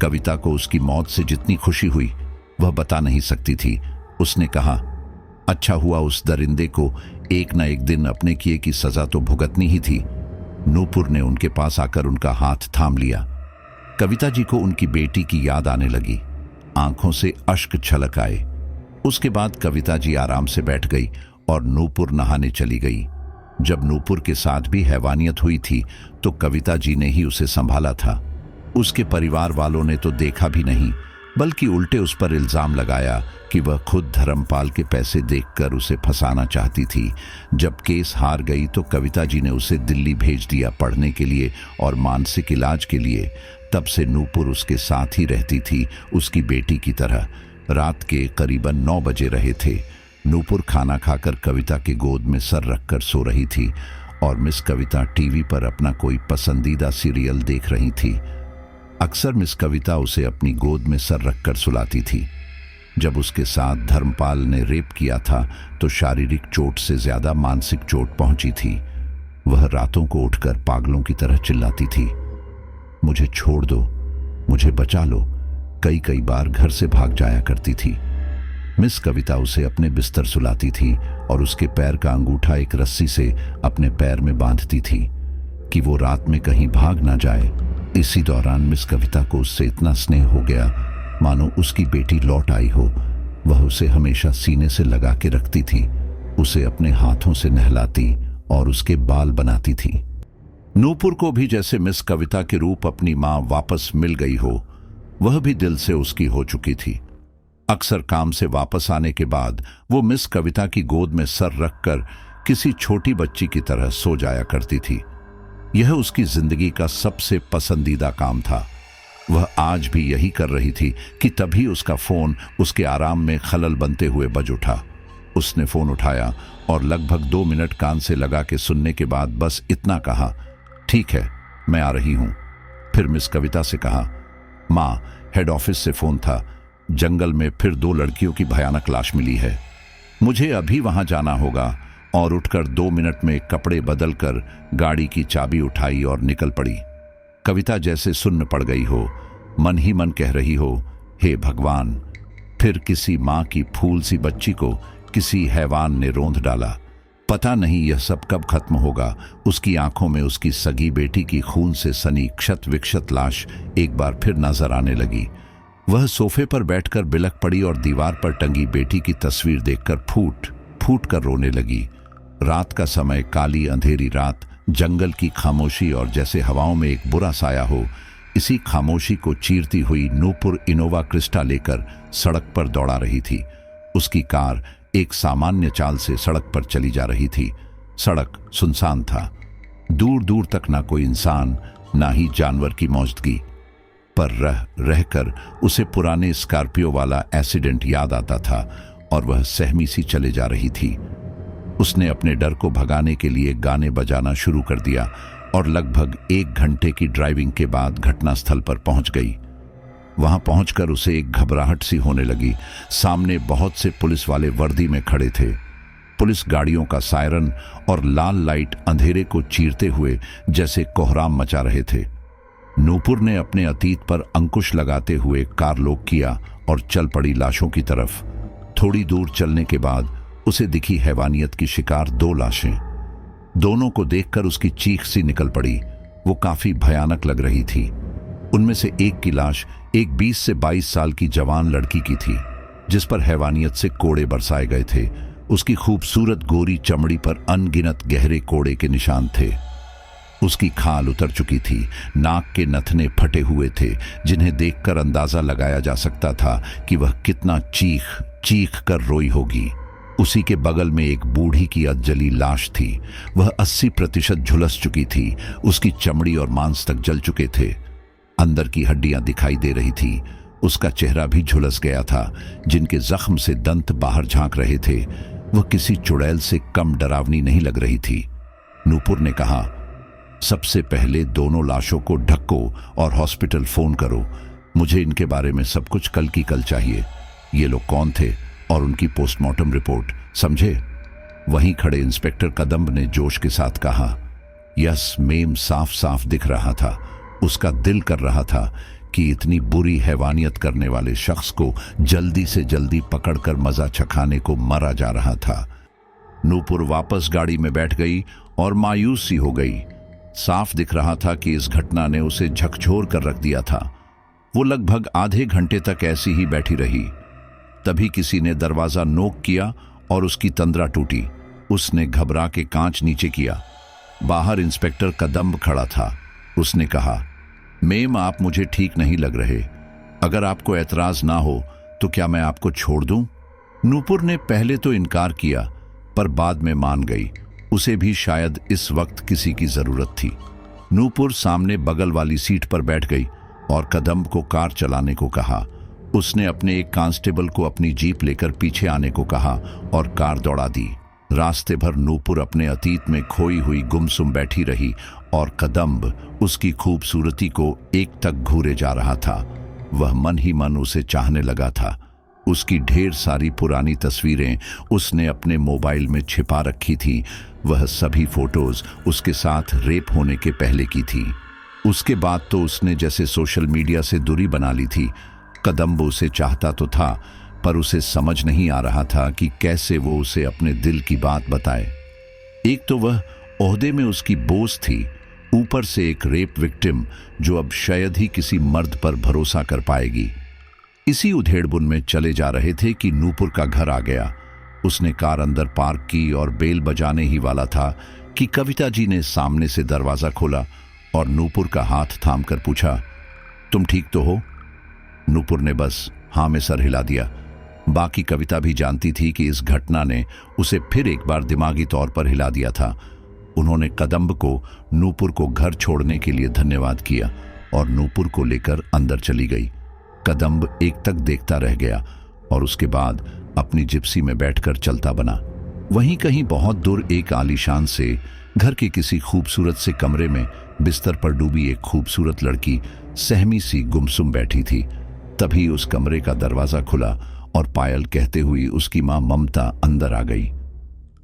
कविता को उसकी मौत से जितनी खुशी हुई वह बता नहीं सकती थी। उसने कहा, अच्छा हुआ उस दरिंदे को एक न एक दिन अपने किए की सजा तो भुगतनी ही थी। नूपुर ने उनके पास आकर उनका हाथ थाम लिया। कविता जी को उनकी बेटी की याद आने लगी। आंखों से अश्क छलक आए। उसके बाद कविता जी आराम से बैठ गई और नूपुर नहाने चली गई। जब नूपुर के साथ भी हैवानियत हुई थी तो कविता जी ने ही उसे संभाला था। उसके परिवार वालों ने तो देखा भी नहीं, बल्कि उल्टे उस पर इल्जाम लगाया कि वह खुद धर्मपाल के पैसे देखकर उसे फंसाना चाहती थी। जब केस हार गई तो कविता जी ने उसे दिल्ली भेज दिया पढ़ने के लिए और मानसिक इलाज के लिए। तब से नूपुर उसके साथ ही रहती थी, उसकी बेटी की तरह। रात के करीबन 9 बजे रहे थे। नूपुर खाना खाकर कविता के गोद में सर रखकर सो रही थी और मिस कविता टीवी पर अपना कोई पसंदीदा सीरियल देख रही थी। अक्सर मिस कविता उसे अपनी गोद में सर रखकर सुलाती थी। जब उसके साथ धर्मपाल ने रेप किया था तो शारीरिक चोट से ज्यादा मानसिक चोट पहुंची थी। वह रातों को उठकर पागलों की तरह चिल्लाती थी, मुझे छोड़ दो, मुझे बचा लो। कई कई बार घर से भाग जाया करती थी। मिस कविता उसे अपने बिस्तर सुलाती थी और उसके पैर का अंगूठा एक रस्सी से अपने पैर में बांधती थी कि वो रात में कहीं भाग ना जाए। इसी दौरान मिस कविता को उससे इतना स्नेह हो गया मानो उसकी बेटी लौट आई हो। वह उसे हमेशा सीने से लगा के रखती थी, उसे अपने हाथों से नहलाती और उसके बाल बनाती थी। नूपुर को भी जैसे मिस कविता के रूप अपनी मां वापस मिल गई हो, वह भी दिल से उसकी हो चुकी थी। अक्सर काम से वापस आने के बाद वो मिस कविता की गोद में सर रखकर किसी छोटी बच्ची की तरह सो जाया करती थी। यह उसकी जिंदगी का सबसे पसंदीदा काम था। वह आज भी यही कर रही थी कि तभी उसका फोन उसके आराम में खलल बनते हुए बज उठा। उसने फोन उठाया और लगभग 2 मिनट कान से लगा के सुनने के बाद बस इतना कहा, ठीक है, मैं आ रही हूं। फिर मिस कविता से कहा, मां, हेड ऑफिस से फोन था, जंगल में फिर 2 लड़कियों की भयानक लाश मिली है। मुझे अभी वहां जाना होगा। और उठकर 2 मिनट में कपड़े बदलकर गाड़ी की चाबी उठाई और निकल पड़ी। कविता जैसे सुन्न पड़ गई हो, मन ही मन कह रही हो, हे भगवान, फिर किसी मां की फूल सी बच्ची को किसी हैवान ने रौंद डाला। पता नहीं यह सब कब खत्म होगा। उसकी आंखों में उसकी सगी बेटी की खून से सनी क्षत विक्षत लाश एक बार फिर नजर आने लगी। वह सोफे पर बैठकर बिलख पड़ी और दीवार पर टंगी बेटी की तस्वीर देखकर फूट फूट कर रोने लगी। रात का समय, काली अंधेरी रात, जंगल की खामोशी और जैसे हवाओं में एक बुरा साया हो। इसी खामोशी को चीरती हुई नूपुर इनोवा क्रिस्टा लेकर सड़क पर दौड़ा रही थी। उसकी कार एक सामान्य चाल से सड़क पर चली जा रही थी। सड़क सुनसान था। दूर दूर तक ना कोई इंसान, ना ही जानवर की मौजूदगी। पर रह रहकर उसे पुराने स्कॉर्पियो वाला एक्सीडेंट याद आता था और वह सहमी सी चले जा रही थी। उसने अपने डर को भगाने के लिए गाने बजाना शुरू कर दिया और लगभग 1 घंटे की ड्राइविंग के बाद घटनास्थल पर पहुंच गई। वहां पहुंचकर उसे एक घबराहट सी होने लगी। सामने बहुत से पुलिस वाले वर्दी में खड़े थे। पुलिस गाड़ियों का सायरन और लाल लाइट अंधेरे को चीरते हुए जैसे कोहराम मचा रहे थे। नूपुर ने अपने अतीत पर अंकुश लगाते हुए कार लॉक किया और चल पड़ी लाशों की तरफ। थोड़ी दूर चलने के बाद उसे दिखी हैवानियत की शिकार 2 लाशें। दोनों को देखकर उसकी चीख सी निकल पड़ी। वो काफी भयानक लग रही थी। उनमें से एक की लाश एक 20 से 22 साल की जवान लड़की की थी, जिस पर हैवानियत से कोड़े बरसाए गए थे। उसकी खूबसूरत गोरी चमड़ी पर अनगिनत गहरे कोड़े के निशान थे। उसकी खाल उतर चुकी थी, नाक के नथने फटे हुए थे, जिन्हें देखकर अंदाजा लगाया जा सकता था कि वह कितना चीख चीख कर रोई होगी। उसी के बगल में एक बूढ़ी की अधजली लाश थी। वह 80% झुलस चुकी थी। उसकी चमड़ी और मांस तक जल चुके थे। अंदर की हड्डियां दिखाई दे रही थी। उसका चेहरा भी झुलस गया था, जिनके जख्म से दंत बाहर झांक रहे थे। वह किसी चुड़ैल से कम डरावनी नहीं लग रही थी। नूपुर ने कहा, सबसे पहले दोनों लाशों को ढको और हॉस्पिटल फोन करो। मुझे इनके बारे में सब कुछ कल की कल चाहिए। ये लोग कौन थे और उनकी पोस्टमार्टम रिपोर्ट, समझे? वहीं खड़े इंस्पेक्टर कदम्ब ने जोश के साथ कहा। यस, मेम साफ साफ दिख रहा था। उसका दिल कर रहा था कि इतनी बुरी हैवानियत करने वाले शख्स को जल्दी से जल्दी पकड़कर मजा चखाने को मरा जा रहा था। नूपुर वापस गाड़ी में बैठ गई और मायूस सी हो गई। साफ दिख रहा था कि इस घटना ने उसे झकझोर कर रख दिया था। वो लगभग आधे घंटे तक ऐसी ही बैठी रही। तभी किसी ने दरवाजा नोक किया और उसकी तंद्रा टूटी। उसने घबरा के कांच नीचे किया। बाहर इंस्पेक्टर कदम्ब खड़ा था। उसने कहा, मेम, आप मुझे ठीक नहीं लग रहे। अगर आपको एतराज ना हो तो क्या मैं आपको छोड़ दूं? नूपुर ने पहले तो इनकार किया, पर बाद में मान गई। उसे भी शायद इस वक्त किसी की जरूरत थी। नूपुर सामने बगल वाली सीट पर बैठ गई और कदम्ब को कार चलाने को कहा। उसने अपने एक कांस्टेबल को अपनी जीप लेकर पीछे आने को कहा और कार दौड़ा दी। रास्ते भर नूपुर अपने अतीत में खोई हुई गुमसुम बैठी रही और कदम्ब उसकी खूबसूरती को एकटक घूरे जा रहा था। वह मन ही मन उसे चाहने लगा था। उसकी ढेर सारी पुरानी तस्वीरें उसने अपने मोबाइल में छिपा रखी थी। वह सभी फोटोज उसके साथ रेप होने के पहले की थी। उसके बाद तो उसने जैसे सोशल मीडिया से दूरी बना ली थी। कदम्ब उसे चाहता तो था, पर उसे समझ नहीं आ रहा था कि कैसे वो उसे अपने दिल की बात बताए। एक तो वह ओहदे में उसकी बोझ थी, ऊपर से एक रेप विक्टिम जो अब शायद ही किसी मर्द पर भरोसा कर पाएगी। इसी उधेड़बुन में चले जा रहे थे कि नूपुर का घर आ गया। उसने कार अंदर पार्क की और बेल बजाने ही वाला था कि कविता जी ने सामने से दरवाजा खोला और नूपुर का हाथ थामकर पूछा, तुम ठीक तो हो? नूपुर ने बस हाँ में सर हिला दिया। बाकी कविता भी जानती थी कि इस घटना ने उसे फिर एक बार दिमागी तौर पर हिला दिया था। उन्होंने कदम्ब को नूपुर को घर छोड़ने के लिए धन्यवाद किया और नूपुर को लेकर अंदर चली गई। कदम्ब एक तक देखता रह गया और उसके बाद अपनी जिप्सी में बैठकर चलता बना। वहीं कहीं बहुत दूर एक आलीशान से घर के किसी खूबसूरत से कमरे में बिस्तर पर डूबी एक खूबसूरत लड़की सहमी सी गुमसुम बैठी थी। तभी उस कमरे का दरवाजा खुला और पायल कहते हुए उसकी मां ममता अंदर आ गई।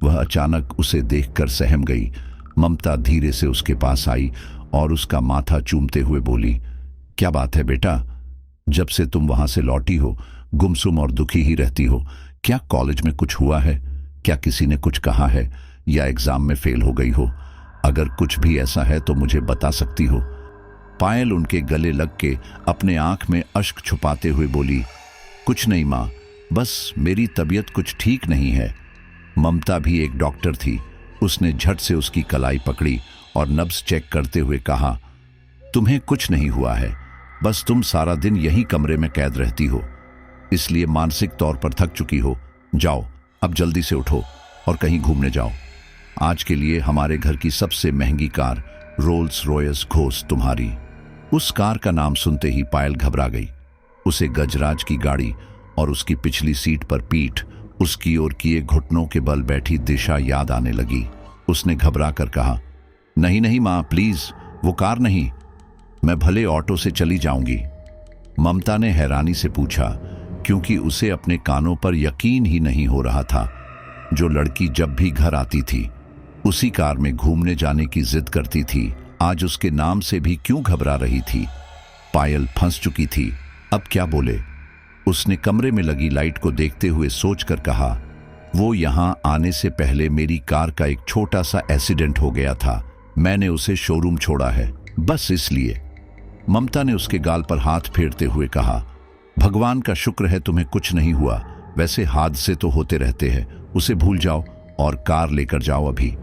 वह अचानक उसे देखकर सहम गई। ममता धीरे से उसके पास आई और उसका माथा चूमते हुए बोली, क्या बात है बेटा? जब से तुम वहां से लौटी हो गुमसुम और दुखी ही रहती हो। क्या कॉलेज में कुछ हुआ है? क्या किसी ने कुछ कहा है या एग्जाम में फेल हो गई हो? अगर कुछ भी ऐसा है तो मुझे बता सकती हो। पायल उनके गले लग के अपने आंख में अश्क छुपाते हुए बोली, कुछ नहीं माँ, बस मेरी तबीयत कुछ ठीक नहीं है। ममता भी एक डॉक्टर थी। उसने झट से उसकी कलाई पकड़ी और नब्ज चेक करते हुए कहा, तुम्हें कुछ नहीं हुआ है, बस तुम सारा दिन यही कमरे में कैद रहती हो, इसलिए मानसिक तौर पर थक चुकी हो। जाओ अब जल्दी से उठो और कहीं घूमने जाओ। आज के लिए हमारे घर की सबसे महंगी कार रोल्स रॉयस घोस्ट तुम्हारी। उस कार का नाम सुनते ही पायल घबरा गई। उसे गजराज की गाड़ी और उसकी पिछली सीट पर पीठ उसकी ओर किए घुटनों के बल बैठी दिशा याद आने लगी। उसने घबरा कर कहा, नहीं नहीं माँ प्लीज, वो कार नहीं, मैं भले ऑटो से चली जाऊंगी। ममता ने हैरानी से पूछा, क्योंकि उसे अपने कानों पर यकीन ही नहीं हो रहा था। जो लड़की जब भी घर आती थी उसी कार में घूमने जाने की जिद करती थी, आज उसके नाम से भी क्यों घबरा रही थी। पायल फंस चुकी थी, अब क्या बोले। उसने कमरे में लगी लाइट को देखते हुए सोचकर कहा, वो यहां आने से पहले मेरी कार का एक छोटा सा एक्सीडेंट हो गया था, मैंने उसे शोरूम छोड़ा है, बस इसलिए। ममता ने उसके गाल पर हाथ फेरते हुए कहा, भगवान का शुक्र है तुम्हें कुछ नहीं हुआ, वैसे हादसे तो होते रहते हैं, उसे भूल जाओ और कार लेकर जाओ अभी।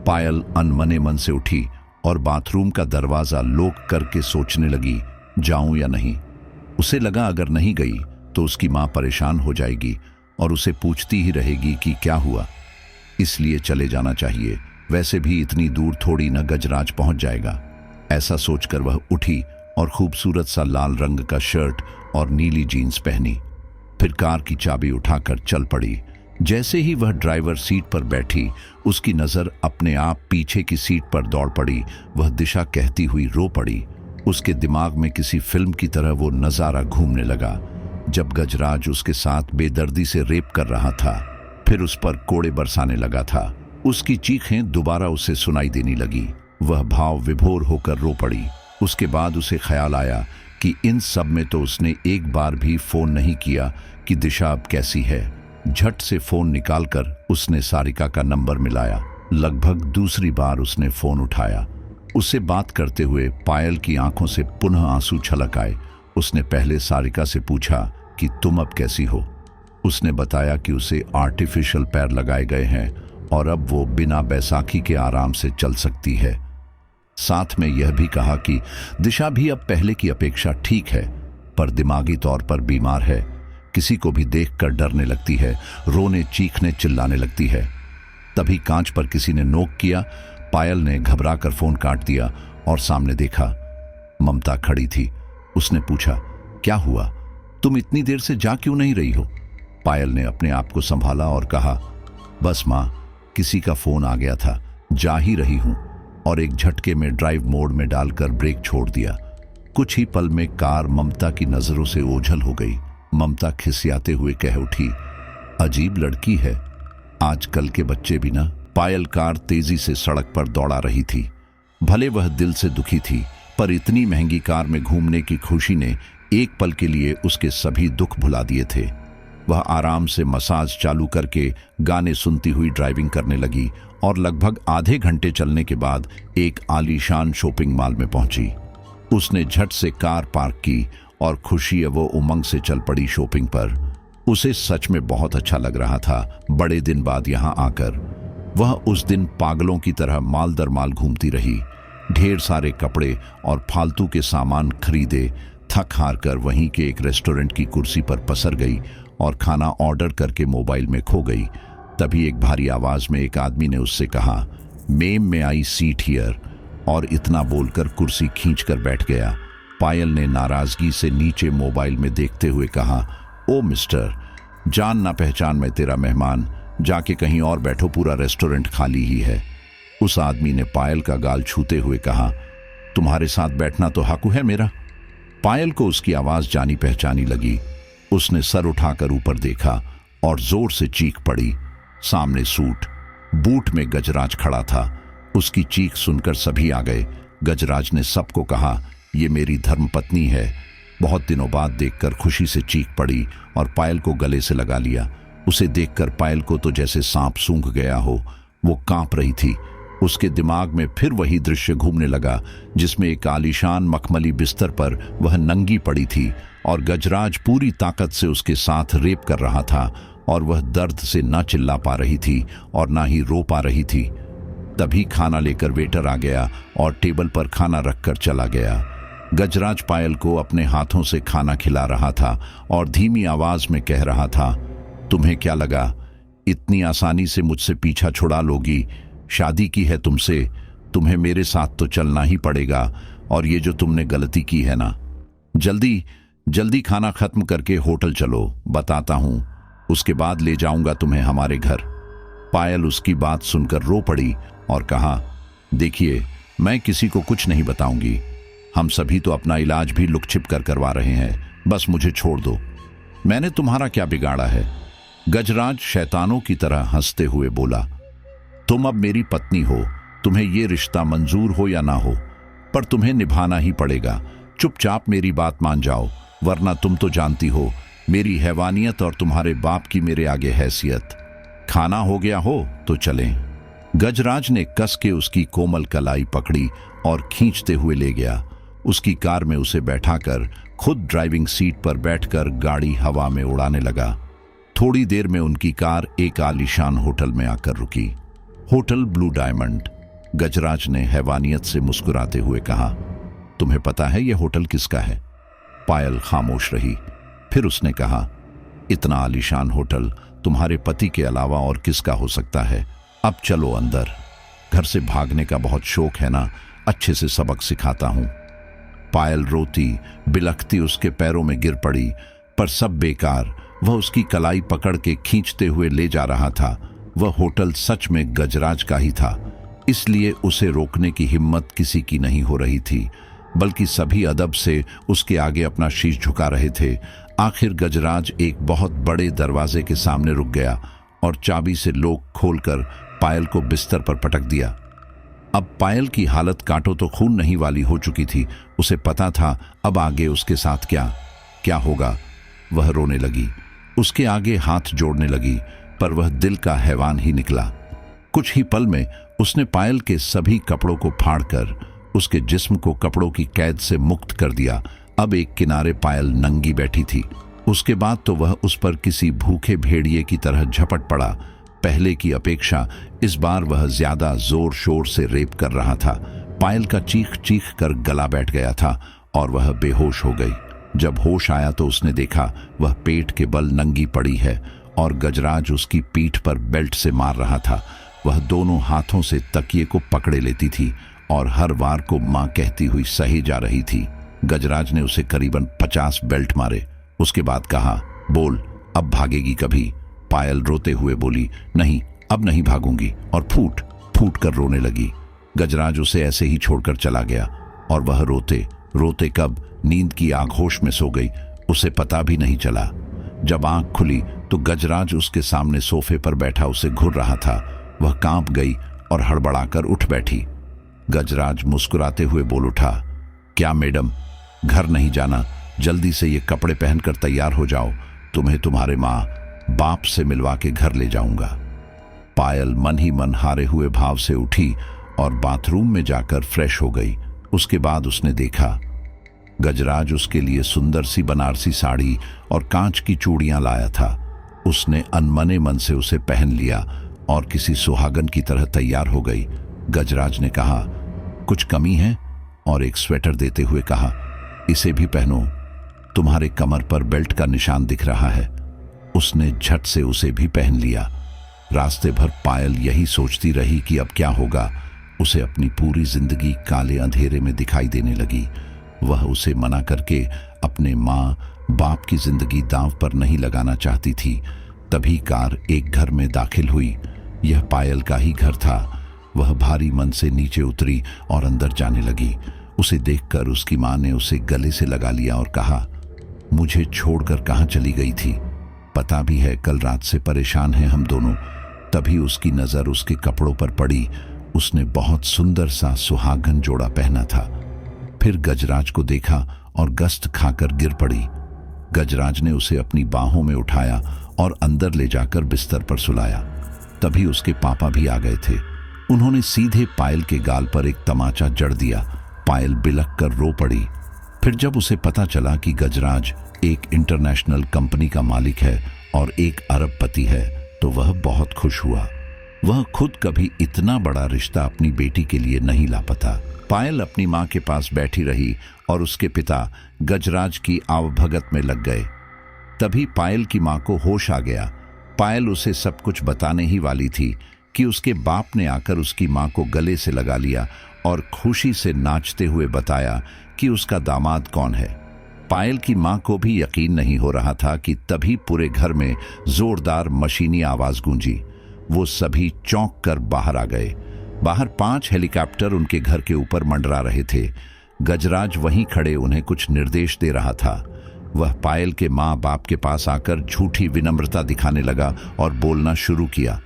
पायल अनमने मन से उठी और बाथरूम का दरवाजा लॉक करके सोचने लगी, जाऊं या नहीं। उसे लगा अगर नहीं गई तो उसकी मां परेशान हो जाएगी और उसे पूछती ही रहेगी कि क्या हुआ, इसलिए चले जाना चाहिए, वैसे भी इतनी दूर थोड़ी न गजराज पहुंच जाएगा। ऐसा सोचकर वह उठी और खूबसूरत सा लाल रंग का शर्ट और नीली जीन्स पहनी। फिर कार की चाबी उठाकर चल पड़ी। जैसे ही वह ड्राइवर सीट पर बैठी उसकी नजर अपने आप पीछे की सीट पर दौड़ पड़ी। वह दिशा कहती हुई रो पड़ी। उसके दिमाग में किसी फिल्म की तरह वो नजारा घूमने लगा, जब गजराज उसके साथ बेदर्दी से रेप कर रहा था, फिर उस पर कोड़े बरसाने लगा था। उसकी चीखें दोबारा उसे सुनाई देने लगी। वह भाव विभोर होकर रो पड़ी। उसके बाद उसे ख्याल आया कि इन सब में तो उसने एक बार भी फोन नहीं किया कि दिशा अब कैसी है। झट से फोन निकालकर उसने सारिका का नंबर मिलाया। लगभग दूसरी बार उसने फोन उठाया। उससे बात करते हुए पायल की आंखों से पुनः आंसू छलक आए। उसने पहले सारिका से पूछा कि तुम अब कैसी हो। उसने बताया कि उसे आर्टिफिशियल पैर लगाए गए हैं और अब वो बिना बैसाखी के आराम से चल सकती है। साथ में यह भी कहा कि दिशा भी अब पहले की अपेक्षा ठीक है, पर दिमागी तौर पर बीमार है, किसी को भी देखकर डरने लगती है, रोने चीखने चिल्लाने लगती है। तभी कांच पर किसी ने नोक किया। पायल ने घबराकर फोन काट दिया और सामने देखा ममता खड़ी थी। उसने पूछा, क्या हुआ, तुम इतनी देर से जा क्यों नहीं रही हो। पायल ने अपने आप को संभाला और कहा, बस मां, किसी का फोन आ गया था, जा ही रही हूं। और एक झटके में ड्राइव मोड में डालकर ब्रेक छोड़ दिया। कुछ ही पल में कार ममता की नजरों से ओझल हो गई। ममता खिसियाते हुए कह उठी, अजीब लड़की है, आजकल के बच्चे भी ना। पायल कार तेजी से सड़क पर दौड़ा रही थी। भले वह दिल से दुखी थी, पर इतनी महंगी कार में घूमने की खुशी ने एक पल के लिए उसके सभी दुख भुला दिए थे। वह आराम से मसाज चालू करके गाने सुनती हुई ड्राइविंग करने लगी और लगभग आधे घंटे चलने के बाद एक आलीशान शॉपिंग मॉल में पहुंची। उसने झट से कार पार्क की और खुशी वो उमंग से चल पड़ी शॉपिंग पर। उसे सच में बहुत अच्छा लग रहा था बड़े दिन बाद यहां आकर। वह उस दिन पागलों की तरह माल दर माल घूमती रही, ढेर सारे कपड़े और फालतू के सामान खरीदे। थक हार कर वहीं के एक रेस्टोरेंट की कुर्सी पर पसर गई और खाना ऑर्डर करके मोबाइल में खो गई। तभी एक भारी आवाज में एक आदमी ने उससे कहा, मैम में आई सीट हियर, और इतना बोलकर कुर्सी खींचकर बैठ गया। पायल ने नाराजगी से नीचे मोबाइल में देखते हुए कहा, ओ मिस्टर, जान ना पहचान मैं तेरा मेहमान, जाके कहीं और बैठो, पूरा रेस्टोरेंट खाली ही है। उस आदमी ने पायल का गाल छूते हुए कहा, तुम्हारे साथ बैठना तो हक है मेरा। पायल को उसकी आवाज जानी पहचानी लगी। उसने सर उठाकर ऊपर देखा और जोर से चीख पड़ी। सामने सूट बूट में गजराज खड़ा था। उसकी चीख सुनकर सभी आ गए। गजराज ने सबको कहा, ये मेरी धर्मपत्नी है। बहुत दिनों बाद देखकर खुशी से चीख पड़ी और पायल को गले से लगा लिया। उसे देखकर पायल को तो जैसे सांप सूंघ गया हो, वो कांप रही थी। उसके दिमाग में फिर वही दृश्य घूमने लगा जिसमें एक आलीशान मखमली बिस्तर पर वह नंगी पड़ी थी और गजराज पूरी ताकत से उसके साथ रेप कर रहा था और वह दर्द से न चिल्ला पा रही थी और ना ही रो पा रही थी। तभी खाना लेकर वेटर आ गया और टेबल पर खाना रखकर चला गया। गजराज पायल को अपने हाथों से खाना खिला रहा था और धीमी आवाज में कह रहा था, तुम्हें क्या लगा इतनी आसानी से मुझसे पीछा छुड़ा लोगी? शादी की है तुमसे, तुम्हें मेरे साथ तो चलना ही पड़ेगा। और ये जो तुमने गलती की है ना, जल्दी जल्दी खाना खत्म करके होटल चलो, बताता हूं, उसके बाद ले जाऊंगा तुम्हें हमारे घर। पायल उसकी बात सुनकर रो पड़ी और कहा, देखिए, मैं किसी को कुछ नहीं बताऊंगी। हम सभी तो अपना इलाज भी लुक छिप कर करवा रहे हैं, बस मुझे छोड़ दो। मैंने तुम्हारा क्या बिगाड़ा है? गजराज शैतानों की तरह हंसते हुए बोला, तुम अब मेरी पत्नी हो, तुम्हें यह रिश्ता मंजूर हो या ना हो, पर तुम्हें निभाना ही पड़ेगा। चुपचाप मेरी बात मान जाओ, वरना तुम तो जानती हो मेरी हैवानियत और तुम्हारे बाप की मेरे आगे हैसियत। खाना हो गया हो तो चलें। गजराज ने कस के उसकी कोमल कलाई पकड़ी और खींचते हुए ले गया। उसकी कार में उसे बैठाकर खुद ड्राइविंग सीट पर बैठकर गाड़ी हवा में उड़ाने लगा। थोड़ी देर में उनकी कार एक आलीशान होटल में आकर रुकी। Hotel blue diamond. गजराज ने हैवानियत से मुस्कुराते हुए कहा, तुम्हें पता है यह होटल किसका है? पायल खामोश रही। फिर उसने कहा, इतना आलीशान होटल तुम्हारे पति के अलावा और किसका हो सकता है? अब चलो अंदर। घर से भागने का बहुत शौक है ना, अच्छे से सबक सिखाता हूं। पायल रोती बिलखती उसके पैरों में गिर पड़ी, पर सब बेकार। वह उसकी कलाई पकड़ के खींचते हुए ले जा रहा था। वह होटल सच में गजराज का ही था, इसलिए उसे रोकने की हिम्मत किसी की नहीं हो रही थी, बल्कि सभी अदब से उसके आगे अपना शीश झुका रहे थे। आखिर गजराज एक बहुत बड़े दरवाजे के सामने रुक गया और चाबी से लॉक खोलकर पायल को बिस्तर पर पटक दिया। अब पायल की हालत कांटों तो खून नहीं वाली हो चुकी थी। उसे पता था अब आगे उसके साथ क्या क्या होगा। वह रोने लगी, उसके आगे हाथ जोड़ने लगी, पर वह दिल का हैवान ही निकला। कुछ ही पल में उसने पायल के सभी कपड़ों को फाड़कर उसके जिस्म को कपड़ों की कैद से मुक्त कर दिया। अब एक किनारे पायल नंगी बैठी थी। उसके बाद तो वह उस पर किसी भूखे भेड़िए की तरह झपट पड़ा। पहले की अपेक्षा इस बार वह ज्यादा जोर शोर से रेप कर रहा था। पायल का चीख चीख कर गला बैठ गया था और वह बेहोश हो गई। जब होश आया तो उसने देखा वह पेट के बल नंगी पड़ी है और गजराज उसकी पीठ पर बेल्ट से मार रहा था। वह दोनों हाथों से तकिए को पकड़े लेती थी और हर वार को मां कहती हुई सही जा रही थी। गजराज ने उसे करीबन 50 बेल्ट मारे। उसके बाद कहा, बोल, अब भागेगी कभी? पायल रोते हुए बोली, नहीं, अब नहीं भागूंगी, और फूट फूट कर रोने लगी। गजराज उसे ऐसे ही छोड़कर चला गया और वह रोते रोते कब नींद की आगोश में सो गई, उसे पता भी नहीं चला। जब आंख खुली तो गजराज उसके सामने सोफे पर बैठा उसे घूर रहा था। वह कांप गई और हड़बड़ाकर उठ बैठी। गजराज मुस्कुराते हुए बोल उठा, क्या मैडम, घर नहीं जाना? जल्दी से ये कपड़े पहनकर तैयार हो जाओ, तुम्हें तुम्हारे माँ बाप से मिलवा के घर ले जाऊंगा। पायल मन ही मन हारे हुए भाव से उठी और बाथरूम में जाकर फ्रेश हो गई। उसके बाद उसने देखा गजराज उसके लिए सुंदर सी बनारसी साड़ी और कांच की चूड़ियां लाया था। उसने अनमने मन से उसे पहन लिया और किसी सुहागन की तरह तैयार हो गई। गजराज ने कहा, कुछ कमी है? और एक स्वेटर देते हुए कहा, इसे भी पहनो, तुम्हारे कमर पर बेल्ट का निशान दिख रहा है। उसने झट से उसे भी पहन लिया। रास्ते भर पायल यही सोचती रही कि अब क्या होगा। उसे अपनी पूरी जिंदगी काले अंधेरे में दिखाई देने लगी। वह उसे मना करके अपने माँ बाप की जिंदगी दांव पर नहीं लगाना चाहती थी। तभी कार एक घर में दाखिल हुई। यह पायल का ही घर था। वह भारी मन से नीचे उतरी और अंदर जाने लगी। उसे देखकर उसकी माँ ने उसे गले से लगा लिया और कहा, मुझे छोड़कर कहाँ चली गई थी? पता भी है कल रात से परेशान हैं हम दोनों। तभी उसकी नजर उसके कपड़ों पर पड़ी। उसने बहुत सुंदर सा सुहागन जोड़ा पहना था। फिर गजराज को देखा और गस्त खाकर गिर पड़ी। गजराज ने उसे अपनी बाहों में उठाया और अंदर ले जाकर बिस्तर पर सुलाया। तभी उसके पापा भी आ गए थे। उन्होंने सीधे पायल के गाल पर एक तमाचा जड़ दिया। पायल बिलख कर रो पड़ी। फिर जब उसे पता चला कि गजराज एक इंटरनेशनल कंपनी का मालिक है और एक अरबपति है, तो वह बहुत खुश हुआ। वह खुद कभी इतना बड़ा रिश्ता अपनी बेटी के लिए नहीं लापता। पायल अपनी माँ के पास बैठी रही और उसके पिता गजराज की आवभगत में लग गए। तभी पायल की माँ को होश आ गया। पायल उसे सब कुछ बताने ही वाली थी कि उसके बाप ने आकर उसकी मां को गले से लगा लिया और खुशी से नाचते हुए बताया कि उसका दामाद कौन है। पायल की मां को भी यकीन नहीं हो रहा था कि तभी पूरे घर में जोरदार मशीनी आवाज गूंजी। वो सभी चौंक कर बाहर आ गए। बाहर 5 हेलीकॉप्टर उनके घर के ऊपर मंडरा रहे थे। गजराज वहीं खड़े उन्हें कुछ निर्देश दे रहा था। वह पायल के माँ बाप के पास आकर झूठी विनम्रता दिखाने लगा और बोलना शुरू किया,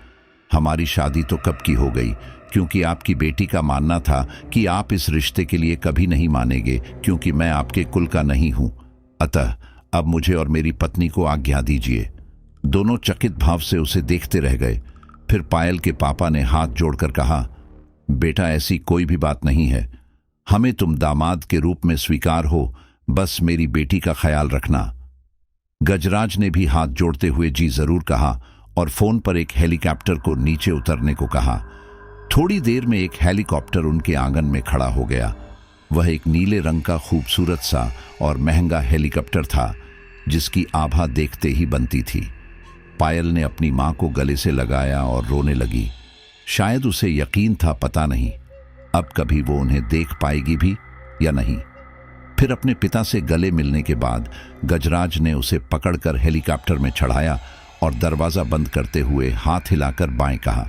हमारी शादी तो कब की हो गई, क्योंकि आपकी बेटी का मानना था कि आप इस रिश्ते के लिए कभी नहीं मानेंगे, क्योंकि मैं आपके कुल का नहीं हूं। अतः अब मुझे और मेरी पत्नी को आज्ञा दीजिए। दोनों चकित भाव से उसे देखते रह गए। फिर पायल के पापा ने हाथ जोड़कर कहा, बेटा ऐसी कोई भी बात नहीं है, हमें तुम दामाद के रूप में स्वीकार हो, बस मेरी बेटी का ख्याल रखना। गजराज ने भी हाथ जोड़ते हुए जी जरूर कहा और फोन पर एक हेलीकॉप्टर को नीचे उतरने को कहा। थोड़ी देर में एक हेलीकॉप्टर उनके आंगन में खड़ा हो गया। वह एक नीले रंग का खूबसूरत सा और महंगा हेलीकॉप्टर था, जिसकी आभा देखते ही बनती थी। पायल ने अपनी मां को गले से लगाया और रोने लगी। शायद उसे यकीन था, पता नहीं अब कभी वो उन्हें देख पाएगी भी या नहीं। फिर अपने पिता से गले मिलने के बाद गजराज ने उसे पकड़कर हेलीकॉप्टर में चढ़ाया और दरवाजा बंद करते हुए हाथ हिलाकर बाएं कहा।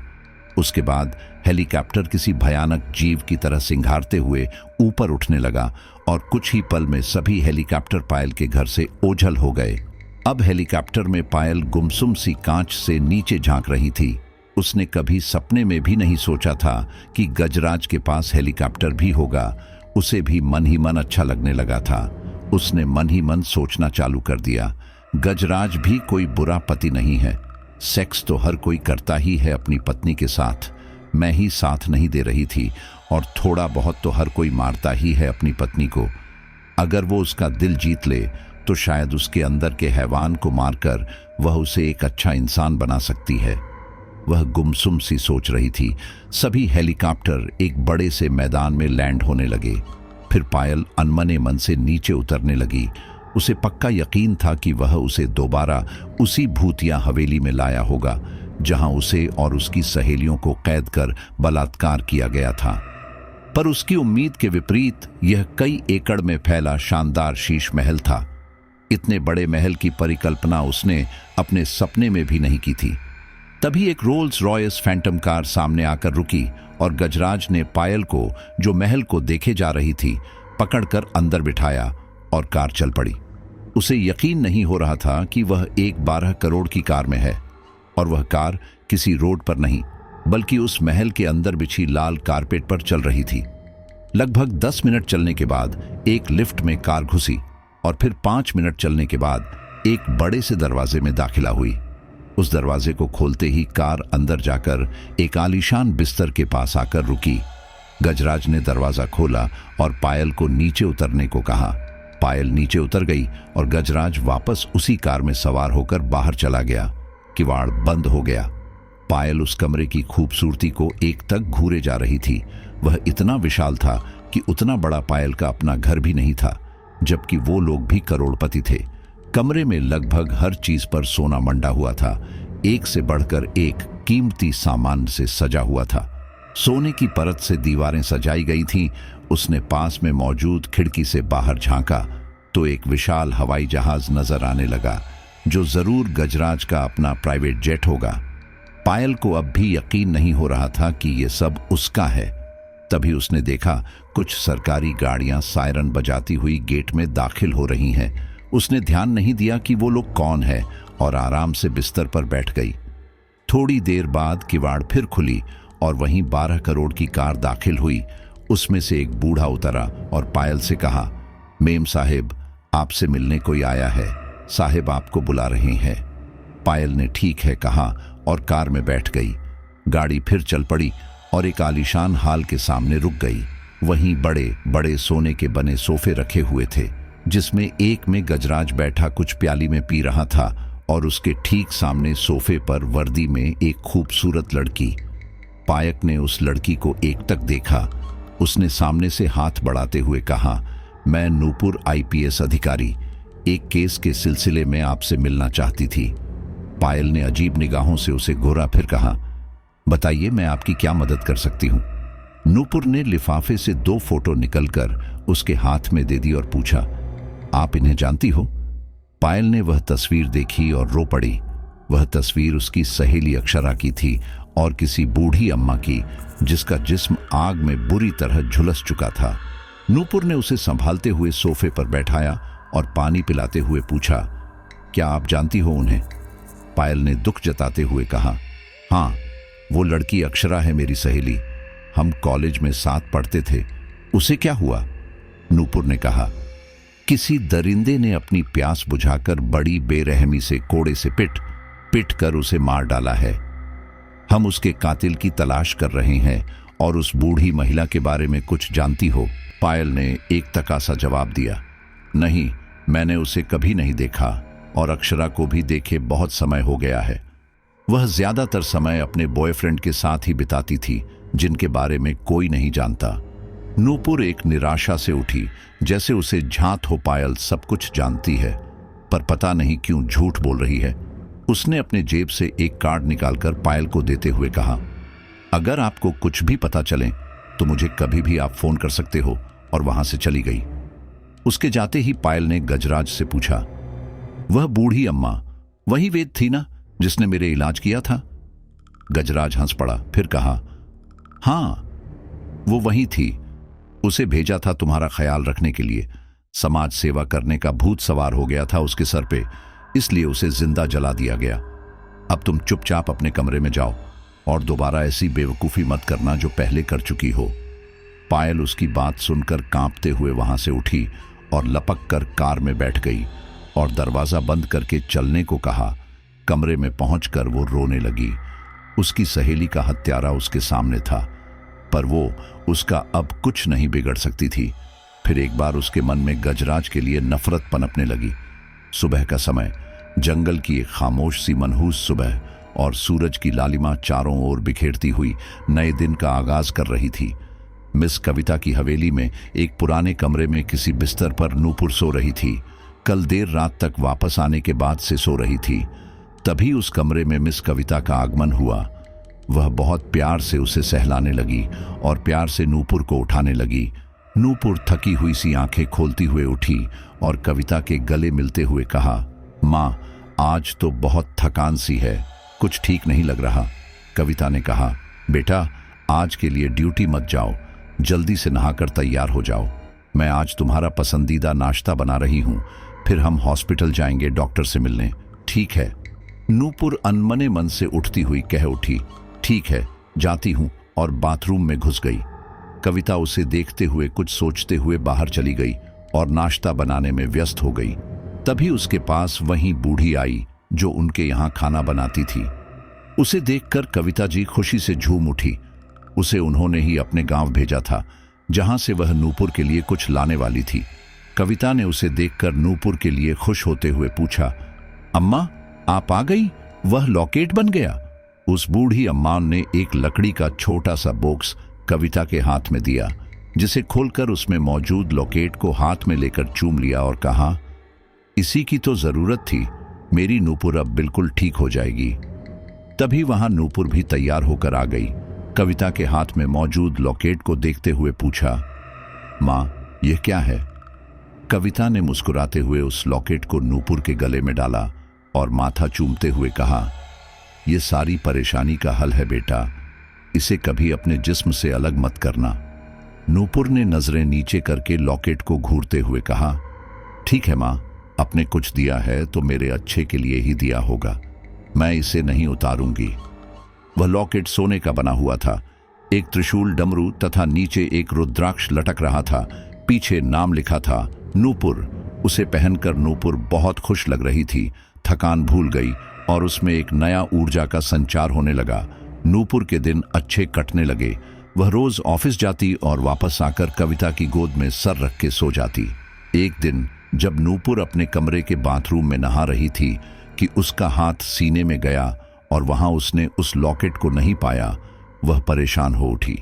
उसके बाद हेलीकॉप्टर किसी भयानक जीव की तरह सिंघारते हुए ऊपर उठने लगा और कुछ ही पल में सभी हेलीकॉप्टर पायल के घर से ओझल हो गए। अब हेलीकॉप्टर में पायल गुमसुम सी कांच से नीचे झांक रही थी। उसने कभी सपने में भी नहीं सोचा था कि गजराज के पास हेलीकॉप्टर भी होगा। उसे भी मन ही मन अच्छा लगने लगा था। उसने मन ही मन सोचना चालू कर दिया, गजराज भी कोई बुरा पति नहीं है। सेक्स तो हर कोई करता ही है अपनी पत्नी के साथ, मैं ही साथ नहीं दे रही थी, और थोड़ा बहुत तो हर कोई मारता ही है अपनी पत्नी को। अगर वो उसका दिल जीत ले तो शायद उसके अंदर के हैवान को मारकर वह उसे एक अच्छा इंसान बना सकती है। वह गुमसुम सी सोच रही थी। सभी हेलीकॉप्टर एक बड़े से मैदान में लैंड होने लगे। फिर पायल अनमने मन से नीचे उतरने लगी। उसे पक्का यकीन था कि वह उसे दोबारा उसी भूतिया हवेली में लाया होगा जहां उसे और उसकी सहेलियों को कैद कर बलात्कार किया गया था। पर उसकी उम्मीद के विपरीत यह कई एकड़ में फैला शानदार शीश महल था। इतने बड़े महल की परिकल्पना उसने अपने सपने में भी नहीं की थी। तभी एक रोल्स रॉयस फैंटम कार सामने आकर रुकी और गजराज ने पायल को, जो महल को देखे जा रही थी, पकड़कर अंदर बिठाया और कार चल पड़ी। उसे यकीन नहीं हो रहा था कि वह एक 12 करोड़ की कार में है, और वह कार किसी रोड पर नहीं बल्कि उस महल के अंदर बिछी लाल कारपेट पर चल रही थी। लगभग 10 मिनट चलने के बाद एक लिफ्ट में कार घुसी और फिर 5 मिनट चलने के बाद एक बड़े से दरवाजे में दाखिला हुई। उस दरवाजे को खोलते ही कार अंदर जाकर एक आलीशान बिस्तर के पास आकर रुकी। गजराज ने दरवाजा खोला और पायल को नीचे उतरने को कहा। पायल नीचे उतर गई और गजराज वापस उसी कार में सवार होकर बाहर चला गया। किवाड़ बंद हो गया। पायल उस कमरे की खूबसूरती को एक तक घूरे जा रही थी। वह इतना विशाल था कि उतना बड़ा पायल का अपना घर भी नहीं था, जबकि वो लोग भी करोड़पति थे। कमरे में लगभग हर चीज पर सोना मंडा हुआ था। एक से बढ़कर एक कीमती सामान से सजा हुआ था। सोने की परत से दीवारें सजाई गई थीं। उसने पास में मौजूद खिड़की से बाहर झांका तो एक विशाल हवाई जहाज नजर आने लगा, जो जरूर गजराज का अपना प्राइवेट जेट होगा। पायल को अब भी यकीन नहीं हो रहा था कि यह सब उसका है। तभी उसने देखा कुछ सरकारी गाड़ियां सायरन बजाती हुई गेट में दाखिल हो रही हैं। उसने ध्यान नहीं दिया कि वो लोग कौन है और आराम से बिस्तर पर बैठ गई। थोड़ी देर बाद किवाड़ फिर खुली और वहीं 12 करोड़ की कार दाखिल हुई। उसमें से एक बूढ़ा उतरा और पायल से कहा, मेम साहिब, आपसे मिलने कोई आया है, साहिब आपको बुला रहे हैं। पायल ने ठीक है कहा और कार में बैठ गई। गाड़ी फिर चल पड़ी और एक आलीशान हाल के सामने रुक गई। वहीं बड़े बड़े सोने के बने सोफे रखे हुए थे, जिसमें एक में गजराज बैठा कुछ प्याली में पी रहा था और उसके ठीक सामने सोफे पर वर्दी में एक खूबसूरत लड़की। पायक ने उस लड़की को एकटक देखा। उसने सामने से हाथ बढ़ाते हुए कहा, मैं नूपुर IPS अधिकारी, एक केस के सिलसिले में आपसे मिलना चाहती थी। पायल ने अजीब निगाहों से उसे घूरा, फिर कहा, बताइए, मैं आपकी क्या मदद कर सकती हूँ? नूपुर ने लिफाफे से 2 फोटो निकलकर उसके हाथ में दे दी और पूछा, आप इन्हें जानती हो? पायल ने वह तस्वीर देखी और रो पड़ी। वह तस्वीर उसकी सहेली अक्षरा की थी और किसी बूढ़ी अम्मा की, जिसका जिस्म आग में बुरी तरह झुलस चुका था। नूपुर ने उसे संभालते हुए सोफे पर बैठाया और पानी पिलाते हुए पूछा, क्या आप जानती हो उन्हें? पायल ने दुख जताते हुए कहा, हाँ, वो लड़की अक्षरा है, मेरी सहेली। हम कॉलेज में साथ पढ़ते थे। उसे क्या हुआ? नूपुर ने कहा, किसी दरिंदे ने अपनी प्यास बुझाकर बड़ी बेरहमी से कोड़े से पिट कर उसे मार डाला है। हम उसके कातिल की तलाश कर रहे हैं। और उस बूढ़ी महिला के बारे में कुछ जानती हो? पायल ने एक तकासा जवाब दिया, नहीं, मैंने उसे कभी नहीं देखा और अक्षरा को भी देखे बहुत समय हो गया है। वह ज्यादातर समय अपने बॉयफ्रेंड के साथ ही बिताती थी, जिनके बारे में कोई नहीं जानता। नूपुर एक निराशा से उठी, जैसे उसे झांत हो पायल सब कुछ जानती है, पर पता नहीं क्यों झूठ बोल रही है। उसने अपने जेब से एक कार्ड निकालकर पायल को देते हुए कहा, अगर आपको कुछ भी पता चले तो मुझे कभी भी आप फोन कर सकते हो, और वहां से चली गई। उसके जाते ही पायल ने गजराज से पूछा, वह बूढ़ी अम्मा वही वेद थी ना जिसने मेरे इलाज किया था? गजराज हंस पड़ा, फिर कहा, हाँ, वो वही थी। उसे भेजा था तुम्हारा ख्याल रखने के लिए। समाज सेवा करने का भूत सवार हो गया था उसके सर पे, इसलिए उसे जिंदा जला दिया गया। अब तुम चुपचाप अपने कमरे में जाओ और दोबारा ऐसी बेवकूफी मत करना जो पहले कर चुकी हो। पायल उसकी बात सुनकर कांपते हुए वहां से उठी और लपक कर कार में बैठ गई और दरवाजा बंद करके चलने को कहा। कमरे में पहुंचकर वो रोने लगी। उसकी सहेली का हत्यारा उसके सामने था, पर वो उसका अब कुछ नहीं बिगड़ सकती थी। फिर एक बार उसके मन में गजराज के लिए नफरत पनपने लगी। सुबह का समय, जंगल की एक खामोश सी मनहूस सुबह, और सूरज की लालिमा चारों ओर बिखेरती हुई नए दिन का आगाज कर रही थी। मिस कविता की हवेली में एक पुराने कमरे में किसी बिस्तर पर नूपुर सो रही थी। कल देर रात तक वापस आने के बाद से सो रही थी। तभी उस कमरे में मिस कविता का आगमन हुआ। वह बहुत प्यार से उसे सहलाने लगी और प्यार से नूपुर को उठाने लगी। नूपुर थकी हुई सी आंखें खोलती हुए उठी और कविता के गले मिलते हुए कहा, माँ, आज तो बहुत थकान सी है, कुछ ठीक नहीं लग रहा। कविता ने कहा, बेटा, आज के लिए ड्यूटी मत जाओ, जल्दी से नहाकर तैयार हो जाओ। मैं आज तुम्हारा पसंदीदा नाश्ता बना रही हूँ, फिर हम हॉस्पिटल जाएंगे डॉक्टर से मिलने, ठीक है? नूपुर अनमने मन से उठती हुई कह उठी, ठीक है, जाती हूँ, और बाथरूम में घुस गई। कविता उसे देखते हुए कुछ सोचते हुए बाहर चली गई और नाश्ता बनाने में व्यस्त हो गई। तभी उसके पास वही बूढ़ी आई जो उनके यहाँ खाना बनाती थी। उसे देखकर कविता जी खुशी से झूम उठी। उसे उन्होंने ही अपने गांव भेजा था, जहां से वह नूपुर के लिए कुछ लाने वाली थी। कविता ने उसे देखकर नूपुर के लिए खुश होते हुए पूछा, अम्मा, आप आ गई? वह लॉकेट बन गया? उस बूढ़ी अम्मा ने एक लकड़ी का छोटा सा बॉक्स कविता के हाथ में दिया, जिसे खोलकर उसमें मौजूद लॉकेट को हाथ में लेकर चूम लिया और कहा, इसी की तो जरूरत थी, मेरी नूपुर अब बिल्कुल ठीक हो जाएगी। तभी वहां नूपुर भी तैयार होकर आ गई। कविता के हाथ में मौजूद लॉकेट को देखते हुए पूछा, माँ, यह क्या है? कविता ने मुस्कुराते हुए उस लॉकेट को नूपुर के गले में डाला और माथा चूमते हुए कहा, यह सारी परेशानी का हल है बेटा, इसे कभी अपने जिस्म से अलग मत करना। नूपुर ने नजरें नीचे करके लॉकेट को घूरते हुए कहा, ठीक है माँ, आपने कुछ दिया है तो मेरे अच्छे के लिए ही दिया होगा, मैं इसे नहीं उतारूंगी। वह लॉकेट सोने का बना हुआ था। एक त्रिशूल, डमरू तथा नीचे एक रुद्राक्ष लटक रहा था। पीछे नाम लिखा था, नूपुर। उसे पहनकर नूपुर बहुत खुश लग रही थी। थकान भूल गई और उसमें एक नया ऊर्जा का संचार होने लगा। नूपुर के दिन अच्छे कटने लगे। वह रोज ऑफिस जाती और वापस आकर कविता की गोद में सर रख के सो जाती। एक दिन जब नूपुर अपने कमरे के बाथरूम में नहा रही थी कि उसका हाथ सीने में गया और वहां उसने उस लॉकेट को नहीं पाया। वह परेशान हो उठी।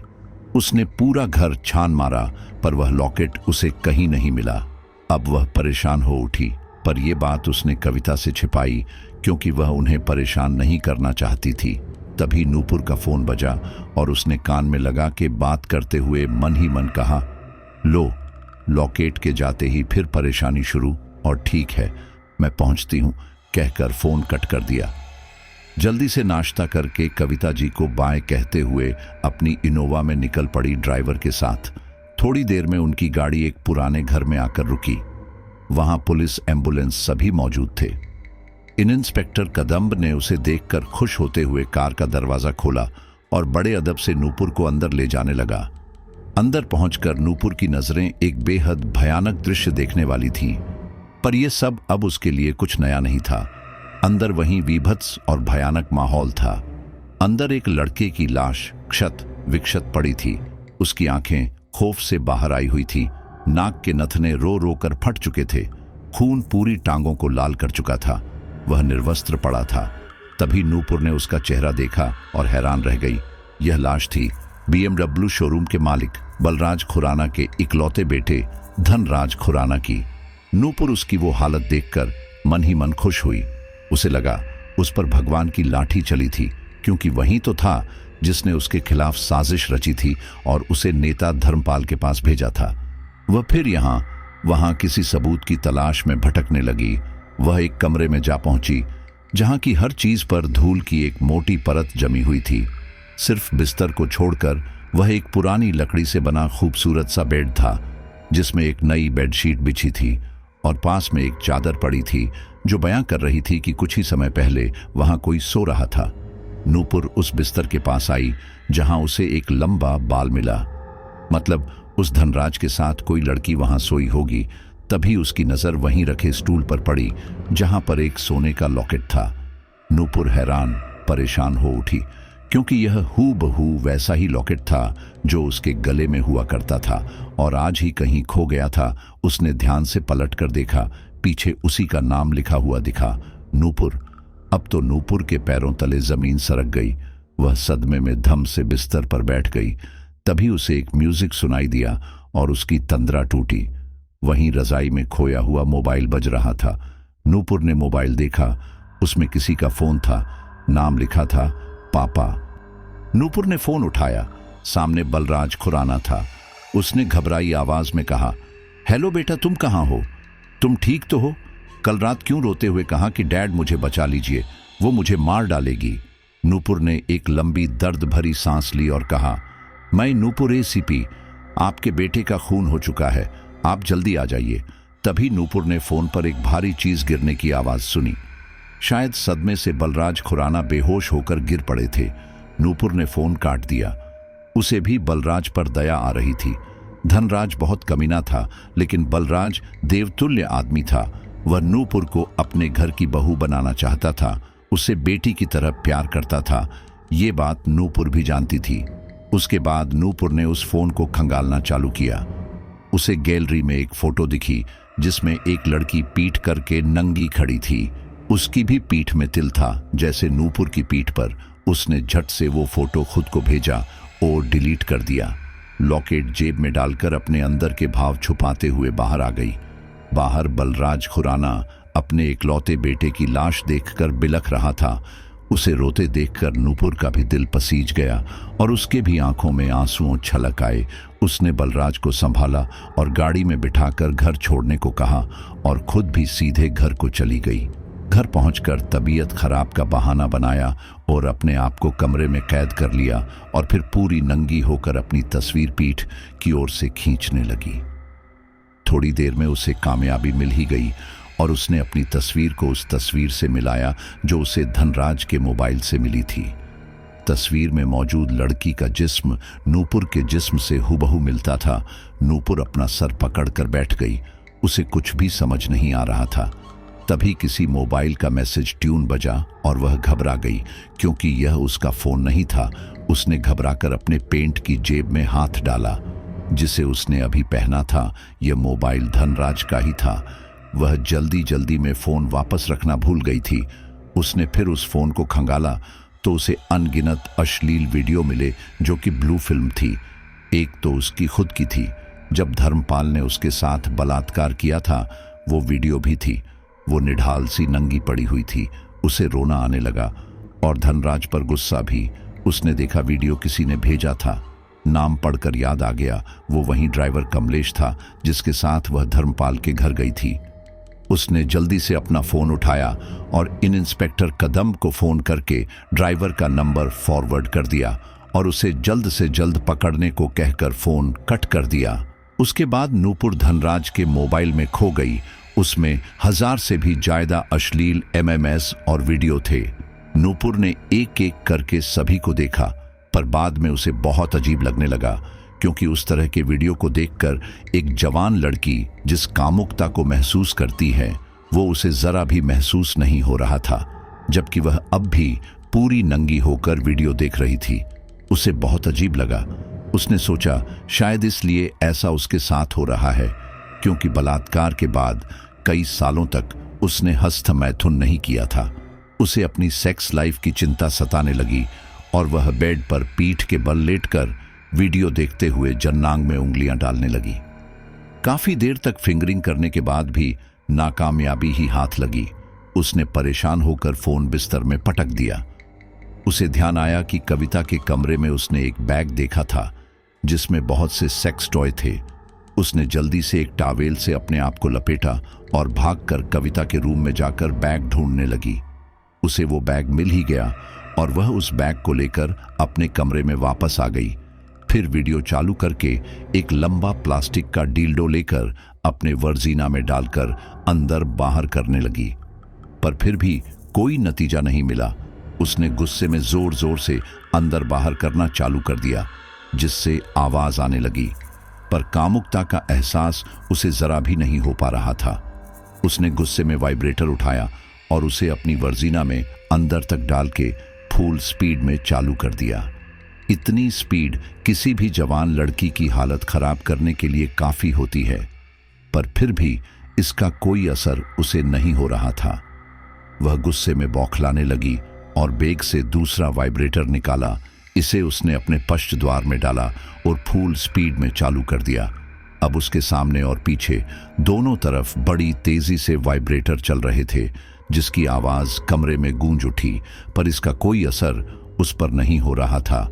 उसने पूरा घर छान मारा, पर वह लॉकेट उसे कहीं नहीं मिला। अब वह परेशान हो उठी, पर यह बात उसने कविता से छिपाई, क्योंकि वह उन्हें परेशान नहीं करना चाहती थी। तभी नूपुर का फोन बजा और उसने कान में लगा के बात करते हुए मन ही मन कहा, लो, लॉकेट के जाते ही फिर परेशानी शुरू, और ठीक है, मैं पहुंचती हूं, कहकर फोन कट कर दिया। जल्दी से नाश्ता करके कविता जी को बाय कहते हुए अपनी इनोवा में निकल पड़ी ड्राइवर के साथ। थोड़ी देर में उनकी गाड़ी एक पुराने घर में आकर रुकी। वहां पुलिस, एम्बुलेंस सभी मौजूद थे। इन इंस्पेक्टर कदम्ब ने उसे देखकर खुश होते हुए कार का दरवाजा खोला और बड़े अदब से नूपुर को अंदर ले जाने लगा। अंदर पहुंचकर नूपुर की नजरें एक बेहद भयानक दृश्य देखने वाली थी, पर यह सब अब उसके लिए कुछ नया नहीं था। अंदर वहीं वीभत्स और भयानक माहौल था। अंदर एक लड़के की लाश क्षत विक्षत पड़ी थी। उसकी आंखें खौफ से बाहर आई हुई थी, नाक के नथने रो रो कर फट चुके थे, खून पूरी टांगों को लाल कर चुका था। वह निर्वस्त्र पड़ा था। तभी नूपुर ने उसका चेहरा देखा और हैरान रह गई। यह लाश थी BMW शोरूम के मालिक बलराज खुराना के इकलौते बेटे धनराज खुराना की। नूपुर उसकी वो हालत देखकर मन ही मन खुश हुई। उसे लगा उस पर भगवान की लाठी चली थी, क्योंकि वही तो था जिसने उसके खिलाफ साजिश रची थी और उसे नेता धर्मपाल के पास भेजा था। वह फिर यहां वहां किसी सबूत की तलाश में भटकने लगी। वह एक कमरे में जा पहुंची जहां की हर चीज पर धूल की एक मोटी परत जमी हुई थी। सिर्फ बिस्तर को छोड़कर वह एक पुरानी लकड़ी से बना खूबसूरत सा बेड था, जिसमें एक नई बेडशीट बिछी थी और पास में एक चादर पड़ी थी जो बयां कर रही थी कि कुछ ही समय पहले वहां कोई सो रहा था। नूपुर उस बिस्तर के पास आई जहां उसे एक लंबा बाल मिला। मतलब उस धनराज के साथ कोई लड़की वहां सोई होगी। तभी उसकी नजर वहीं रखे स्टूल पर पड़ी जहां पर एक सोने का लॉकेट था। नूपुर हैरान परेशान हो उठी, क्योंकि यह हूबहू वैसा ही लॉकेट था जो उसके गले में हुआ करता था और आज ही कहीं खो गया था। उसने ध्यान से पलट कर देखा, पीछे उसी का नाम लिखा हुआ दिखा, नूपुर। अब तो नूपुर के पैरों तले जमीन सरक गई। वह सदमे में धम से बिस्तर पर बैठ गई। तभी उसे एक म्यूजिक सुनाई दिया और उसकी तंद्रा टूटी। वहीं रजाई में खोया हुआ मोबाइल बज रहा था। नूपुर ने मोबाइल देखा, उसमें किसी का फोन था। नाम लिखा था पापा। नूपुर ने फोन उठाया। सामने बलराज खुराना था। उसने घबराई आवाज में कहा, हेलो बेटा, तुम कहाँ हो? तुम ठीक तो हो? कल रात क्यों रोते हुए कहा कि डैड मुझे बचा लीजिए, वो मुझे मार डालेगी। नूपुर ने एक लंबी दर्द भरी सांस ली और कहा, मैं नूपुर ACP, आपके बेटे का खून हो चुका है, आप जल्दी आ जाइए। तभी नूपुर ने फोन पर एक भारी चीज गिरने की आवाज सुनी। शायद सदमे से बलराज खुराना बेहोश होकर गिर पड़े थे। नूपुर ने फोन काट दिया। उसे भी बलराज पर दया आ रही थी। धनराज बहुत कमीना था, लेकिन बलराज देवतुल्य आदमी था। वह नूपुर को अपने घर की बहू बनाना चाहता था, उसे बेटी की तरह प्यार करता था। ये बात नूपुर भी जानती थी। उसके बाद नूपुर ने उस फोन को खंगालना चालू किया। उसे गैलरी में एक फोटो दिखी जिसमें एक लड़की पीठ करके नंगी खड़ी थी। उसकी भी पीठ में तिल था जैसे नूपुर की पीठ पर। उसने झट से वो फोटो खुद को भेजा और डिलीट कर दिया। लॉकेट जेब में डालकर अपने अंदर के भाव छुपाते हुए बाहर आ गई। बाहर बलराज खुराना अपने इकलौते बेटे की लाश देखकर बिलख रहा था। उसे रोते देखकर नूपुर का भी दिल पसीज गया और उसके भी आंखों में आंसुओं छलक आए। उसने बलराज को संभाला और गाड़ी में बिठाकर घर छोड़ने को कहा और खुद भी सीधे घर को चली गई। घर पहुंचकर तबीयत खराब का बहाना बनाया और अपने आप को कमरे में कैद कर लिया और फिर पूरी नंगी होकर अपनी तस्वीर पीठ की ओर से खींचने लगी। थोड़ी देर में उसे कामयाबी मिल ही गई और उसने अपनी तस्वीर को उस तस्वीर से मिलाया जो उसे धनराज के मोबाइल से मिली थी। तस्वीर में मौजूद लड़की का जिस्म नूपुर के जिस्म से हूबहू मिलता था। नूपुर अपना सर पकड़कर बैठ गई। उसे कुछ भी समझ नहीं आ रहा था। तभी किसी मोबाइल का मैसेज ट्यून बजा और वह घबरा गई, क्योंकि यह उसका फोन नहीं था। उसने घबराकर अपने पेंट की जेब में हाथ डाला जिसे उसने अभी पहना था। यह मोबाइल धनराज का ही था। वह जल्दी जल्दी में फोन वापस रखना भूल गई थी। उसने फिर उस फोन को खंगाला तो उसे अनगिनत अश्लील वीडियो मिले जो कि ब्लू फिल्म थी। एक तो उसकी खुद की थी, जब धर्मपाल ने उसके साथ बलात्कार किया था, वो वीडियो भी थी। वो निढाल सी नंगी पड़ी हुई थी। उसे रोना आने लगा और धनराज पर गुस्सा भी। उसने देखा वीडियो किसी ने भेजा था। नाम पढ़कर याद आ गया, वो वही ड्राइवर कमलेश था जिसके साथ वह धर्मपाल के घर गई थी। उसने जल्दी से अपना फोन उठाया और इन इंस्पेक्टर कदम को फोन करके ड्राइवर का नंबर फॉरवर्ड कर दिया और उसे जल्द से जल्द पकड़ने को कहकर फोन कट कर दिया। उसके बाद नूपुर धनराज के मोबाइल में खो गई। उसमें 1000 से भी ज्यादा अश्लील MMS और वीडियो थे। नूपुर ने एक एक करके सभी को देखा, पर बाद में उसे बहुत अजीब लगने लगा, क्योंकि उस तरह के वीडियो को देखकर एक जवान लड़की जिस कामुकता को महसूस करती है वो उसे जरा भी महसूस नहीं हो रहा था, जबकि वह अब भी पूरी नंगी होकर वीडियो देख रही थी। उसे बहुत अजीब लगा। उसने सोचा शायद इसलिए ऐसा उसके साथ हो रहा है क्योंकि बलात्कार के बाद कई सालों तक उसने हस्तमैथुन नहीं किया था। उसे अपनी सेक्स लाइफ की चिंता सताने लगी और वह बेड पर पीठ के बल लेटकर वीडियो देखते हुए जन्नांग में उंगलियां डालने लगी। काफी देर तक फिंगरिंग करने के बाद भी नाकामयाबी ही हाथ लगी। उसने परेशान होकर फोन बिस्तर में पटक दिया। उसे ध्यान आया कि कविता के कमरे में उसने एक बैग देखा था जिसमें बहुत से सेक्स टॉय थे। उसने जल्दी से एक टॉवेल से अपने आप को लपेटा और भागकर कविता के रूम में जाकर बैग ढूंढने लगी। उसे वो बैग मिल ही गया और वह उस बैग को लेकर अपने कमरे में वापस आ गई। फिर वीडियो चालू करके एक लंबा प्लास्टिक का डील्डो लेकर अपने वर्जीना में डालकर अंदर बाहर करने लगी, पर फिर भी कोई नतीजा नहीं मिला। उसने गुस्से में जोर जोर से अंदर बाहर करना चालू कर दिया, जिससे आवाज आने लगी, पर कामुकता का एहसास उसे जरा भी नहीं हो पा रहा था। उसने गुस्से में वाइब्रेटर उठाया और उसे अपनी वर्जीना में अंदर तक डाल के फुल स्पीड में चालू कर दिया। इतनी स्पीड किसी भी जवान लड़की की हालत खराब करने के लिए काफी होती है, पर फिर भी इसका कोई असर उसे नहीं हो रहा था। वह गुस्से में बौखलाने लगी और बैग से दूसरा वाइब्रेटर निकाला। इसे उसने अपने पश्च द्वार में डाला और फुल स्पीड में चालू कर दिया। अब उसके सामने और पीछे दोनों तरफ बड़ी तेजी से वाइब्रेटर चल रहे थे, जिसकी आवाज कमरे में गूंज उठी, पर इसका कोई असर उस पर नहीं हो रहा था।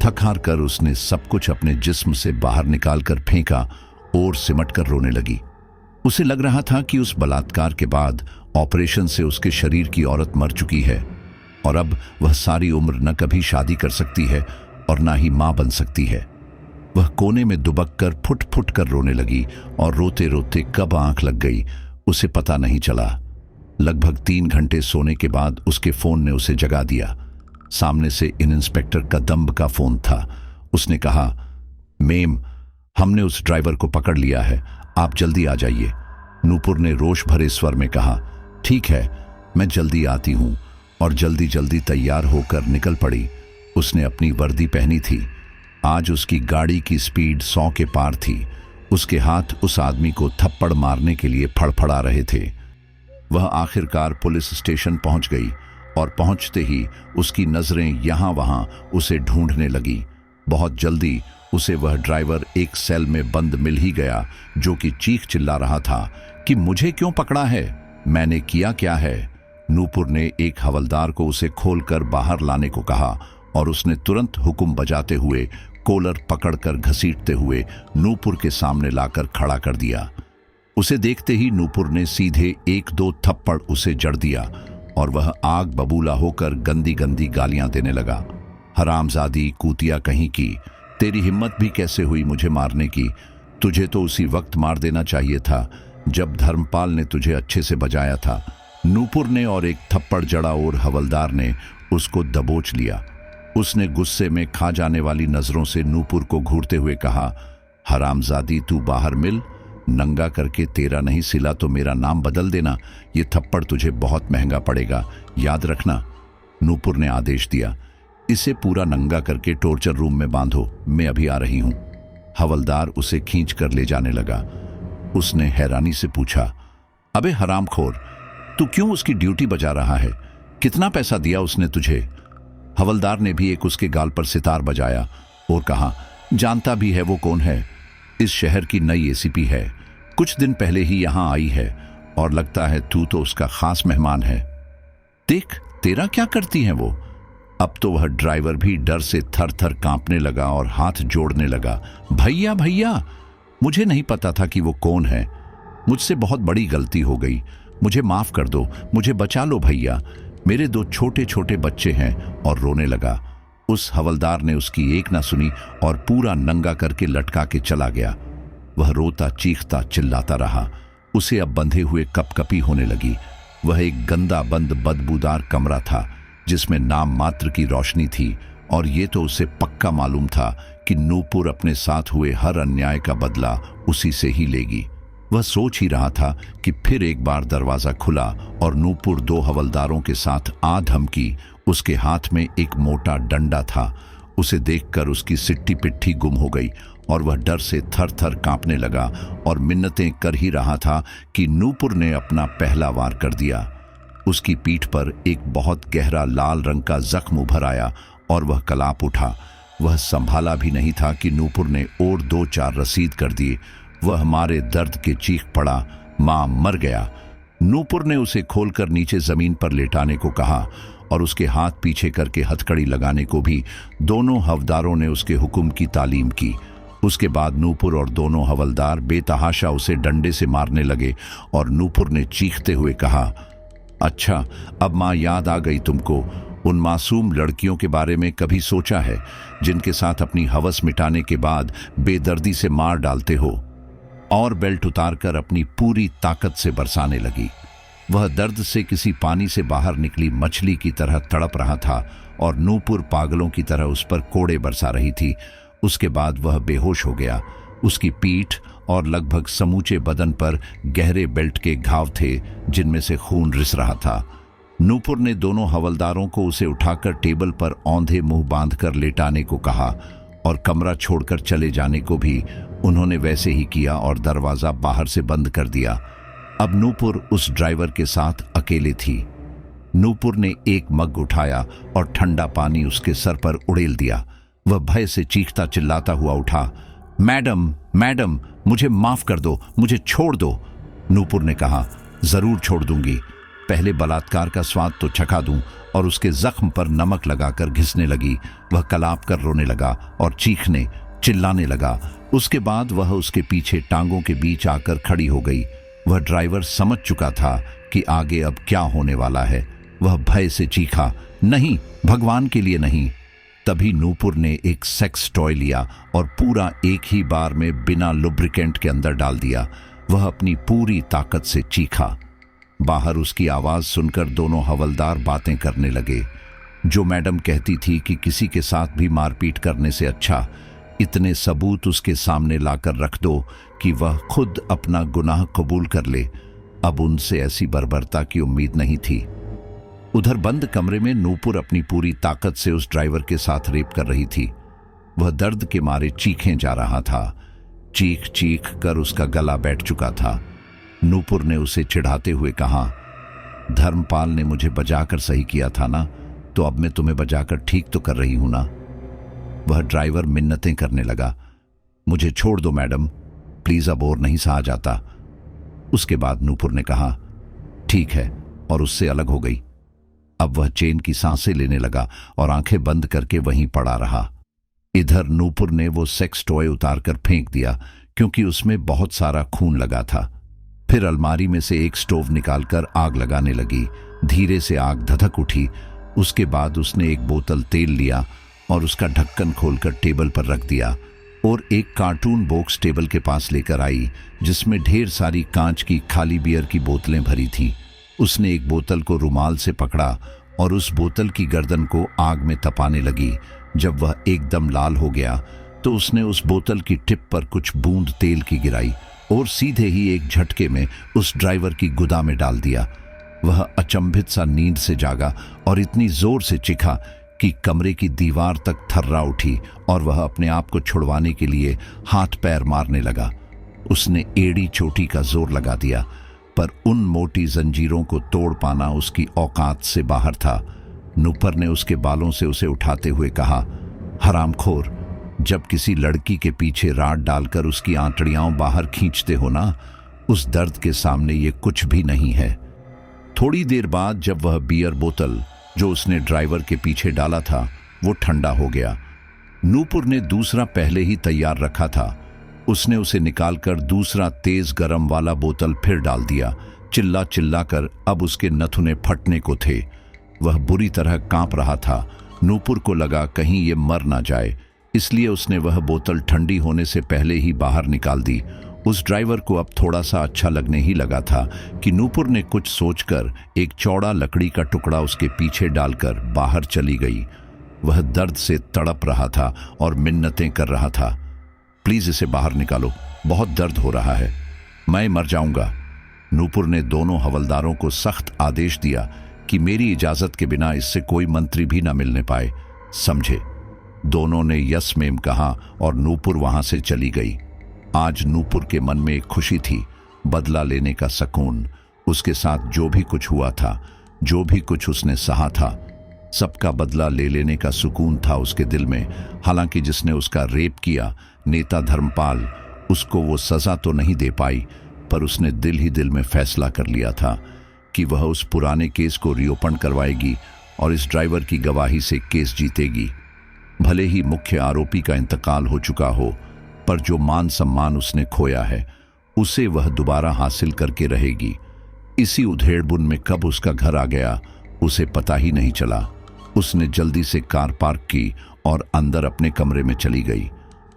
थक हार कर उसने सब कुछ अपने जिस्म से बाहर निकालकर फेंका और सिमट कर रोने लगी। उसे लग रहा था कि उस बलात्कार के बाद ऑपरेशन से उसके शरीर की औरत मर चुकी है और अब वह सारी उम्र न कभी शादी कर सकती है और ना ही मां बन सकती है। वह कोने में दुबक कर फुट फुट कर रोने लगी और रोते रोते कब आंख लग गई उसे पता नहीं चला। लगभग 3 घंटे सोने के बाद उसके फोन ने उसे जगा दिया। सामने से इन इंस्पेक्टर कदम का फोन था। उसने कहा, मेम, हमने उस ड्राइवर को पकड़ लिया है, आप जल्दी आ जाइए। नूपुर ने रोष भरे स्वर में कहा, ठीक है, मैं जल्दी आती हूं, और जल्दी जल्दी तैयार होकर निकल पड़ी। उसने अपनी वर्दी पहनी थी। आज उसकी गाड़ी की स्पीड 100 के पार थी। उसके हाथ उस आदमी को थप्पड़ मारने के लिए फड़फड़ा रहे थे। वह आखिरकार पुलिस स्टेशन पहुंच गई और पहुंचते ही उसकी नजरें यहां वहां उसे ढूंढने लगी। बहुत जल्दी उसे वह ड्राइवर एक सेल में बंद मिल ही गया, जो कि चीख चिल्ला रहा था कि मुझे क्यों पकड़ा है, मैंने किया क्या है। नूपुर ने एक हवलदार को उसे खोलकर बाहर लाने को कहा और उसने तुरंत हुक्म बजाते हुए कॉलर पकड़कर घसीटते हुए नूपुर के सामने लाकर खड़ा कर दिया। उसे देखते ही नूपुर ने सीधे 1-2 थप्पड़ उसे जड़ दिया और वह आग बबूला होकर गंदी गंदी गालियां देने लगा। हरामजादी, कूतिया कहीं की, तेरी हिम्मत भी कैसे हुई मुझे मारने की? तुझे तो उसी वक्त मार देना चाहिए था जब धर्मपाल ने तुझे अच्छे से बजाया था। नूपुर ने और एक थप्पड़ जड़ा और हवलदार ने उसको दबोच लिया। उसने गुस्से में खा जाने वाली नजरों से नूपुर को घूरते हुए कहा, हरामजादी, तू बाहर मिल, नंगा करके तेरा नहीं सिला तो मेरा नाम बदल देना। ये थप्पड़ तुझे बहुत महंगा पड़ेगा, याद रखना। नूपुर ने आदेश दिया, इसे पूरा नंगा करके टॉर्चर रूम में बांधो, मैं अभी आ रही हूं। हवलदार उसे खींच कर ले जाने लगा। उसने हैरानी से पूछा, अबे हरामखोर, तू क्यों उसकी ड्यूटी बजा रहा है? कितना पैसा दिया उसने तुझे? हवलदार ने भी एक उसके गाल पर सितार बजाया और कहा, जानता भी है वो कौन है? इस शहर की नई एसीपी है, कुछ दिन पहले ही यहां आई है और लगता है तू तो उसका खास मेहमान है। देख, तेरा क्या करती है वो? अब तो वह ड्राइवर भी डर से थर थर कांपने लगा और हाथ जोड़ने लगा। भैया भैया, मुझे नहीं पता था कि वो कौन है। मुझसे बहुत बड़ी गलती हो गई, मुझे माफ कर दो, मुझे बचा लो भैया, मेरे 2 छोटे छोटे बच्चे हैं। और रोने लगा। उस हवलदार ने उसकी एक ना सुनी और पूरा नंगा करके लटका के चला गया। वह रोता चीखता चिल्लाता रहा। उसे अब बंधे हुए कपकपी होने लगी। वह एक गंदा बंद बदबूदार कमरा था जिसमें नाम मात्र की रोशनी थी, और ये तो उसे पक्का मालूम था कि नूपुर अपने साथ हुए हर अन्याय का बदला उसी से ही लेगी। वह सोच ही रहा था कि फिर एक बार दरवाजा खुला और नूपुर 2 हवलदारों के साथ आ धमकी। उसके हाथ में एक मोटा डंडा था। उसे देखकर उसकी सिट्टी पिट्ठी गुम हो गई और वह डर से थर थर कांपने लगा और मिन्नतें कर ही रहा था कि नूपुर ने अपना पहला वार कर दिया। उसकी पीठ पर एक बहुत गहरा लाल रंग का जख्म उभर आया और वह कलाप उठा। वह संभाला भी नहीं था कि नूपुर ने और 2-4 रसीद कर दिए। वह मारे दर्द के चीख पड़ा, मां मर गया। नूपुर ने उसे खोलकर नीचे जमीन पर लेटाने को कहा और उसके हाथ पीछे करके हथकड़ी लगाने को भी। दोनों हवलदारों ने उसके हुक्म की तालीम की। उसके बाद नूपुर और दोनों हवलदार बेतहाशा उसे डंडे से मारने लगे और नूपुर ने चीखते हुए कहा, अच्छा, अब मां याद आ गई तुमको। उन मासूम लड़कियों के बारे में कभी सोचा है जिनके साथ अपनी हवस मिटाने के बाद बेदर्दी से मार डालते हो? और बेल्ट उतारकर अपनी पूरी ताकत से बरसाने लगी। वह दर्द से किसी पानी से बाहर निकली मछली की तरह तड़प रहा था और नूपुर पागलों की तरह उस पर कोड़े बरसा रही थी। उसके बाद वह बेहोश हो गया। उसकी पीठ और लगभग समूचे बदन पर गहरे बेल्ट के घाव थे जिनमें से खून रिस रहा था। नूपुर ने दोनों हवलदारों को उसे उठाकर टेबल पर औंधे मुंह बांधकर लेटाने को कहा और कमरा छोड़कर चले जाने को भी उन्होंने वैसे ही किया और दरवाजा बाहर से बंद कर दिया। अब नूपुर उस ड्राइवर के साथ अकेले थी। नूपुर ने एक मग उठाया और ठंडा पानी उसके सर पर उड़ेल दिया। वह भय से चीखता चिल्लाता हुआ उठा, मैडम मैडम, मुझे माफ कर दो, मुझे छोड़ दो। नूपुर ने कहा, जरूर छोड़ दूंगी, पहले बलात्कार का स्वाद तो चखा दूं। और उसके जख्म पर नमक लगाकर घिसने लगी। वह कलाप कर रोने लगा और चीखने चिल्लाने लगा। उसके बाद वह उसके पीछे टांगों के बीच आकर खड़ी हो गई। वह ड्राइवर समझ चुका था कि आगे अब क्या होने वाला है। वह भय से चीखा, नहीं, भगवान के लिए नहीं। तभी नूपुर ने एक सेक्स टॉय लिया और पूरा एक ही बार में बिना लुब्रिकेंट के अंदर डाल दिया। वह अपनी पूरी ताकत से चीखा। बाहर उसकी आवाज सुनकर दोनों हवलदार बातें करने लगे। जो मैडम कहती थी कि किसी के साथ भी मारपीट करने से अच्छा इतने सबूत उसके सामने लाकर रख दो कि वह खुद अपना गुनाह कबूल कर ले, अब उनसे ऐसी बर्बरता की उम्मीद नहीं थी। उधर बंद कमरे में नूपुर अपनी पूरी ताकत से उस ड्राइवर के साथ रेप कर रही थी। वह दर्द के मारे चीखें जा रहा था। चीख चीख कर उसका गला बैठ चुका था। नूपुर ने उसे चिढ़ाते हुए कहा, धर्मपाल ने मुझे बजाकर सही किया था ना, तो अब मैं तुम्हें बजाकर ठीक तो कर रही हूं ना। वह ड्राइवर मिन्नतें करने लगा, मुझे छोड़ दो मैडम, प्लीज, अब और नहीं सहा जाता। उसके बाद नूपुर ने कहा, ठीक है, और उससे अलग हो गई। अब वह चैन की सांसें लेने लगा और आंखें बंद करके वहीं पड़ा रहा। इधर नूपुर ने वो सेक्स टॉय उतारकर फेंक दिया क्योंकि उसमें बहुत सारा खून लगा था। फिर अलमारी में से एक स्टोव निकालकर आग लगाने लगी। धीरे से आग धधक उठी। उसके बाद उसने एक बोतल तेल लिया और उसका ढक्कन खोलकर टेबल पर रख दिया और एक कार्टून बॉक्स टेबल के पास लेकर आई जिसमें ढेर सारी कांच की खाली बियर की बोतलें भरी थीं। उसने एक बोतल को रुमाल से पकड़ा और उस बोतल की गर्दन को आग में तपाने लगी। जब वह एकदम लाल हो गया तो उसने उस बोतल की टिप पर कुछ बूंद तेल की गिराई और सीधे ही एक झटके में उस ड्राइवर की गुदा में डाल दिया। वह अचंभित सा नींद से जागा और इतनी जोर से चीखा कि कमरे की दीवार तक थर्रा उठी और वह अपने आप को छुड़वाने के लिए हाथ पैर मारने लगा। उसने एड़ी चोटी का जोर लगा दिया, पर उन मोटी जंजीरों को तोड़ पाना उसकी औकात से बाहर था। नूपुर ने उसके बालों से उसे उठाते हुए कहा, हरामखोर, जब किसी लड़की के पीछे राड डालकर उसकी आंतड़ियां बाहर खींचते हो ना, उस दर्द के सामने ये कुछ भी नहीं है। थोड़ी देर बाद जब वह बियर बोतल जो उसने ड्राइवर के पीछे डाला था वो ठंडा हो गया। नूपुर ने दूसरा पहले ही तैयार रखा था। उसने उसे निकालकर दूसरा तेज गरम वाला बोतल फिर डाल दिया। चिल्ला चिल्ला कर अब उसके नथुने फटने को थे। वह बुरी तरह कांप रहा था। नूपुर को लगा कहीं ये मर ना जाए, इसलिए उसने वह बोतल ठंडी होने से पहले ही बाहर निकाल दी। उस ड्राइवर को अब थोड़ा सा अच्छा लगने ही लगा था कि नूपुर ने कुछ सोचकर एक चौड़ा लकड़ी का टुकड़ा उसके पीछे डालकर बाहर चली गई। वह दर्द से तड़प रहा था और मिन्नतें कर रहा था, प्लीज इसे बाहर निकालो, बहुत दर्द हो रहा है, मैं मर जाऊंगा। नूपुर ने दोनों हवलदारों को सख्त आदेश दिया कि मेरी इजाजत के बिना इससे कोई मंत्री भी ना मिलने पाए, समझे। दोनों ने यस मेम कहा और नूपुर वहां से चली गई। आज नूपुर के मन में एक खुशी थी, बदला लेने का सुकून। उसके साथ जो भी कुछ हुआ था, जो भी कुछ उसने सहा था, सबका बदला ले लेने का सुकून था उसके दिल में। हालांकि जिसने उसका रेप किया, नेता धर्मपाल, उसको वो सजा तो नहीं दे पाई, पर उसने दिल ही दिल में फैसला कर लिया था कि वह उस पुराने केस को रिओपन करवाएगी और इस ड्राइवर की गवाही से केस जीतेगी। भले ही मुख्य आरोपी का इंतकाल हो चुका हो, पर जो मान सम्मान उसने खोया है उसे वह दोबारा हासिल करके रहेगी। इसी उधेड़बुन में कब उसका घर आ गया उसे पता ही नहीं चला। उसने जल्दी से कार पार्क की और अंदर अपने कमरे में चली गई।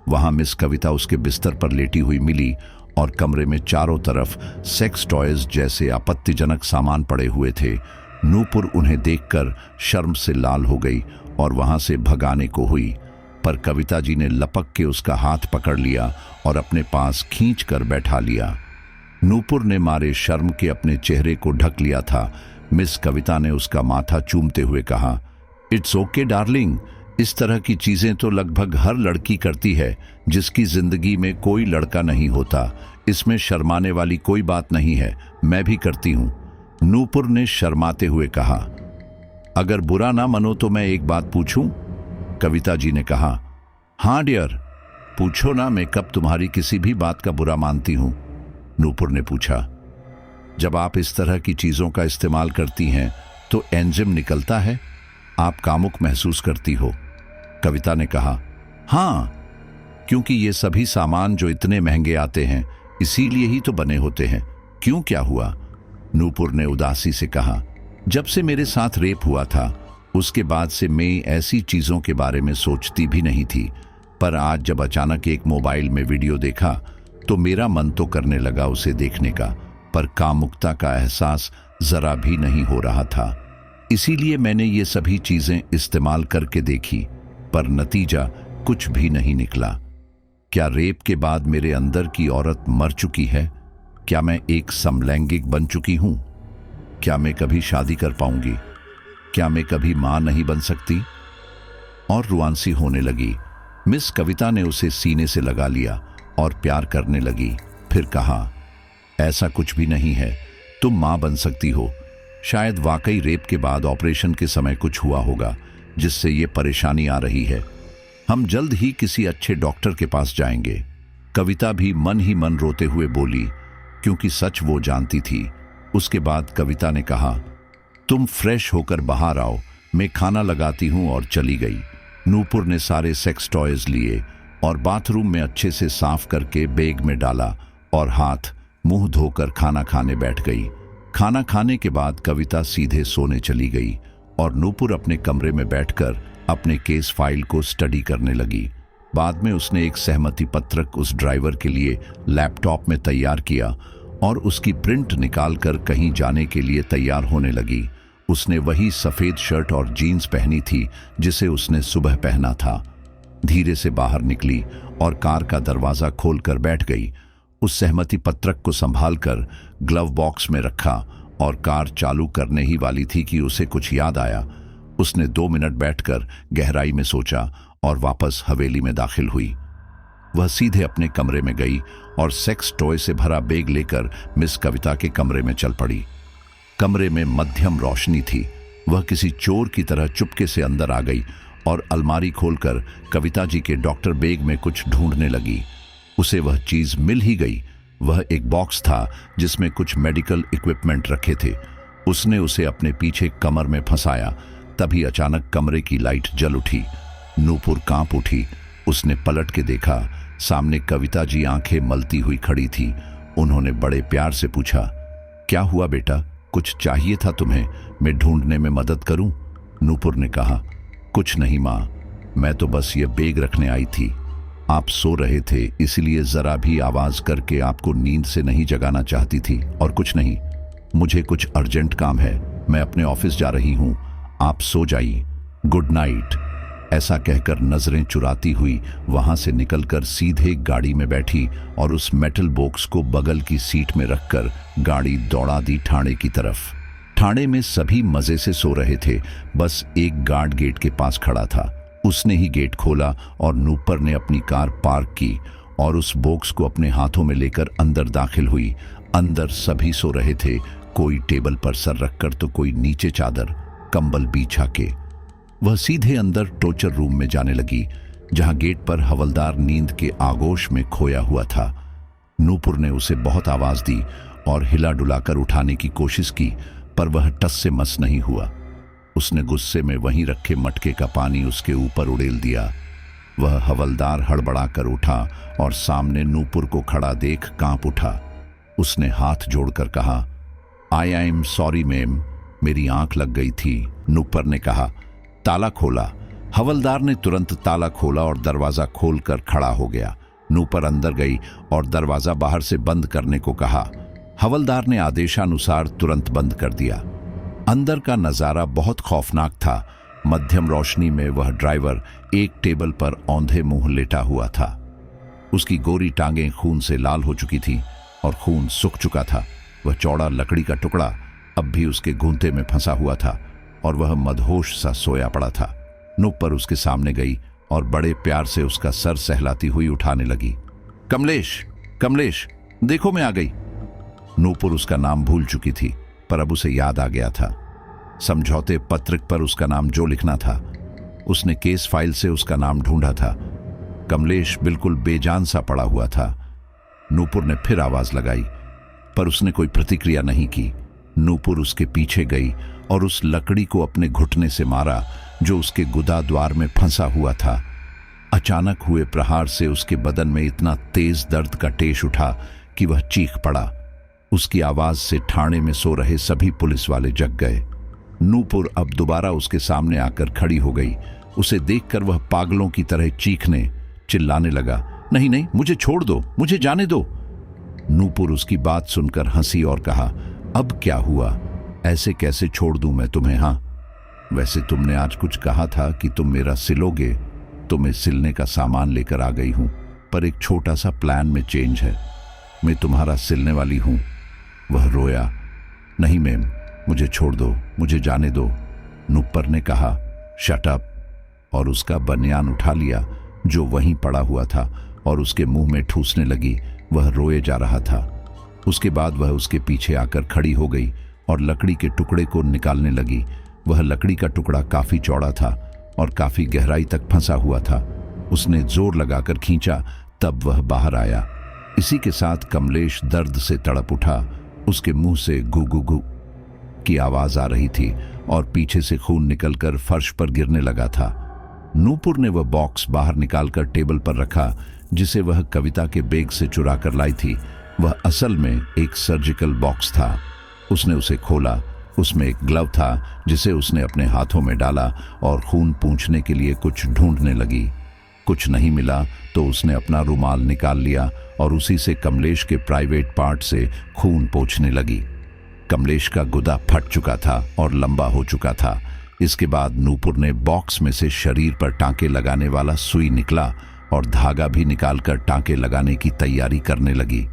वहां मिस कविता उसके बिस्तर पर लेटी हुई मिली और कमरे में चारों तरफ सेक्स टॉयज जैसे आपत्तिजनक सामान पड़े हुए थे। नूपुर उन्हें देखकर शर्म से लाल हो गई और वहां से भगाने को हुई, पर कविता जी ने लपक के उसका हाथ पकड़ लिया और अपने पास खींच कर बैठा लिया। नूपुर ने मारे शर्म के अपने चेहरे को ढक लिया था। मिस कविता ने उसका माथा चूमते हुए कहा, इट्स ओके डार्लिंग, इस तरह की चीजें तो लगभग हर लड़की करती है जिसकी जिंदगी में कोई लड़का नहीं होता। इसमें शर्माने वाली कोई बात नहीं है, मैं भी करती हूं। नूपुर ने शर्माते हुए कहा, अगर बुरा ना मानो तो मैं एक बात पूछूं? कविता जी ने कहा, हाँ डियर, पूछो ना, मैं कब तुम्हारी किसी भी बात का बुरा मानती हूं। नूपुर ने पूछा, जब आप इस तरह की चीजों का इस्तेमाल करती हैं तो एंजिम निकलता है, आप कामुक महसूस करती हो। कविता ने कहा, हाँ, क्योंकि ये सभी सामान जो इतने महंगे आते हैं इसीलिए ही तो बने होते हैं। क्यों, क्या हुआ? नूपुर ने उदासी से कहा, जब से मेरे साथ रेप हुआ था उसके बाद से मैं ऐसी चीजों के बारे में सोचती भी नहीं थी, पर आज जब अचानक एक मोबाइल में वीडियो देखा तो मेरा मन तो करने लगा उसे देखने का, पर कामुकता का एहसास जरा भी नहीं हो रहा था। इसीलिए मैंने ये सभी चीजें इस्तेमाल करके देखी, पर नतीजा कुछ भी नहीं निकला। क्या रेप के बाद मेरे अंदर की औरत मर चुकी है? क्या मैं एक समलैंगिक बन चुकी हूं? क्या मैं कभी शादी कर पाऊंगी? क्या मैं कभी मां नहीं बन सकती? और रुआंसी होने लगी। मिस कविता ने उसे सीने से लगा लिया और प्यार करने लगी। फिर कहा, ऐसा कुछ भी नहीं है, तुम मां बन सकती हो। शायद वाकई रेप के बाद ऑपरेशन के समय कुछ हुआ होगा जिससे ये परेशानी आ रही है। हम जल्द ही किसी अच्छे डॉक्टर के पास जाएंगे। कविता भी मन ही मन रोते हुए बोली, क्योंकि सच वो जानती थी। उसके बाद कविता ने कहा, तुम फ्रेश होकर बाहर आओ, मैं खाना लगाती हूं, और चली गई। नूपुर ने सारे सेक्स टॉयज लिए और बाथरूम में अच्छे से साफ करके बैग में डाला और हाथ मुंह धोकर खाना खाने बैठ गई। खाना खाने के बाद कविता सीधे सोने चली गई और नूपुर अपने कमरे में बैठकर अपने केस फाइल को स्टडी करने लगी। बाद में उसने एक सहमति पत्रक उस ड्राइवर के लिए लैपटॉप में तैयार किया और उसकी प्रिंट निकालकर कहीं जाने के लिए तैयार होने लगी। उसने वही सफेद शर्ट और जीन्स पहनी थी जिसे उसने सुबह पहना था। धीरे से बाहर निकली और कार का दरवाजा खोलकर बैठ गई। उस सहमति पत्रक को संभालकर ग्लव बॉक्स में रखा और कार चालू करने ही वाली थी कि उसे कुछ याद आया। उसने 2 मिनट बैठकर गहराई में सोचा और वापस हवेली में दाखिल हुई। वह सीधे अपने कमरे में गई और सेक्स टॉय से भरा बैग लेकर मिस कविता के कमरे में चल पड़ी। कमरे में मध्यम रोशनी थी। वह किसी चोर की तरह चुपके से अंदर आ गई और अलमारी खोलकर कविता जी के डॉक्टर बैग में कुछ ढूंढने लगी। उसे वह चीज मिल ही गई। वह एक बॉक्स था जिसमें कुछ मेडिकल इक्विपमेंट रखे थे। उसने उसे अपने पीछे कमर में फंसाया। तभी अचानक कमरे की लाइट जल उठी। नूपुर कांप उठी। उसने पलट के देखा, सामने कविता जी आंखें मलती हुई खड़ी थी। उन्होंने बड़े प्यार से पूछा, क्या हुआ बेटा, कुछ चाहिए था तुम्हें? मैं ढूंढने में मदद करूं? नूपुर ने कहा, कुछ नहीं माँ, मैं तो बस ये बैग रखने आई थी। आप सो रहे थे, इसलिए जरा भी आवाज करके आपको नींद से नहीं जगाना चाहती थी, और कुछ नहीं। मुझे कुछ अर्जेंट काम है, मैं अपने ऑफिस जा रही हूं, आप सो जाइए, गुड नाइट। ऐसा कहकर नजरें चुराती हुई वहां से निकलकर सीधे गाड़ी में बैठी और उस मेटल बॉक्स को बगल की सीट में रखकर गाड़ी दौड़ा दी ठाणे की तरफ। ठाणे में सभी मजे से सो रहे थे, बस एक गार्ड गेट के पास खड़ा था। उसने ही गेट खोला और नूपुर ने अपनी कार पार्क की और उस बॉक्स को अपने हाथों में लेकर अंदर दाखिल हुई। अंदर सभी सो रहे थे, कोई टेबल पर सर रखकर तो कोई नीचे चादर कंबल बिछा के। वह सीधे अंदर टॉर्चर रूम में जाने लगी, जहां गेट पर हवलदार नींद के आगोश में खोया हुआ था। नूपुर ने उसे बहुत आवाज दी और हिला डुलाकर उठाने की कोशिश की, पर वह टस से मस नहीं हुआ। उसने गुस्से में वहीं रखे मटके का पानी उसके ऊपर उड़ेल दिया। वह हवलदार हड़बड़ाकर उठा और सामने नूपुर को खड़ा देख कांप उठा। उसने हाथ जोड़कर कहा, आई एम सॉरी मैम, मेरी आंख लग गई थी। नूपुर ने कहा, ताला खोला। हवलदार ने तुरंत ताला खोला और दरवाजा खोलकर खड़ा हो गया। नूपुर अंदर गई और दरवाजा बाहर से बंद करने को कहा। हवलदार ने आदेशानुसार तुरंत बंद कर दिया। अंदर का नजारा बहुत खौफनाक था। मध्यम रोशनी में वह ड्राइवर एक टेबल पर औंधे मुंह लेटा हुआ था। उसकी गोरी टांगें खून से लाल हो चुकी थी और खून सूख चुका था। वह चौड़ा लकड़ी का टुकड़ा अब भी उसके घूंटे में फंसा हुआ था और वह मदहोश सा सोया पड़ा था। नूपुर उसके सामने गई और बड़े प्यार से उसका सर सहलाती हुई उठाने लगी। कमलेश, कमलेश, देखो मैं आ गई। नूपुर उसका नाम भूल चुकी थी, पर अब उसे याद आ गया था। समझौते पत्रक पर उसका नाम जो लिखना था, उसने केस फाइल से उसका नाम ढूंढा था। कमलेश बिल्कुल बेजान सा पड़ा हुआ था। नूपुर ने फिर आवाज लगाई, पर उसने कोई प्रतिक्रिया नहीं की। नूपुर उसके पीछे गई और उस लकड़ी को अपने घुटने से मारा जो उसके गुदा द्वार में फंसा हुआ था। अचानक हुए प्रहार से उसके बदन में इतना तेज दर्द का टेश उठा कि वह चीख पड़ा। उसकी आवाज से ठाणे में सो रहे सभी पुलिस वाले जग गए। नूपुर अब दोबारा उसके सामने आकर खड़ी हो गई। उसे देखकर वह पागलों की तरह चीखने चिल्लाने लगा, नहीं नहीं, मुझे छोड़ दो, मुझे जाने दो। नूपुर उसकी बात सुनकर हंसी और कहा, अब क्या हुआ, ऐसे कैसे छोड़ दूं मैं तुम्हें? हाँ, वैसे तुमने आज कुछ कहा था कि तुम मेरा सिलोगे, तो मैं सिलने का सामान लेकर आ गई हूं, पर एक छोटा सा प्लान में चेंज है। मैं तुम्हारा सिलने वाली हूं। वह रोया, नहीं मैम, मुझे छोड़ दो, मुझे जाने दो। नूपुर ने कहा, शट अप, और उसका बनियान उठा लिया जो वहीं पड़ा हुआ था और उसके मुंह में ठूसने लगी। वह रोए जा रहा था। उसके बाद वह उसके पीछे आकर खड़ी हो गई और लकड़ी के टुकड़े को निकालने लगी। वह लकड़ी का टुकड़ा काफी चौड़ा था और काफी गहराई तक फंसा हुआ था। उसने जोर लगाकर खींचा, तब वह बाहर आया। इसी के साथ कमलेश दर्द से तड़प उठा। उसके मुंह से गु गु गु की आवाज आ रही थी और पीछे से खून निकलकर फर्श पर गिरने लगा था। नूपुर ने वह बॉक्स बाहर निकालकर टेबल पर रखा जिसे वह कविता के बैग से चुरा कर लाई थी। वह असल में एक सर्जिकल बॉक्स था। उसने उसे खोला। उसमें एक ग्लव था जिसे उसने अपने हाथों में डाला और खून पूंछने के लिए कुछ ढूंढने लगी। कुछ नहीं मिला तो उसने अपना रुमाल निकाल लिया और उसी से कमलेश के प्राइवेट पार्ट से खून पोंछने लगी। कमलेश का गुदा फट चुका था और लंबा हो चुका था। इसके बाद नूपुर ने बॉक्स में से शरीर पर टांके लगाने वाला सुई निकला और धागा भी निकालकर टांके लगाने की तैयारी करने लगी।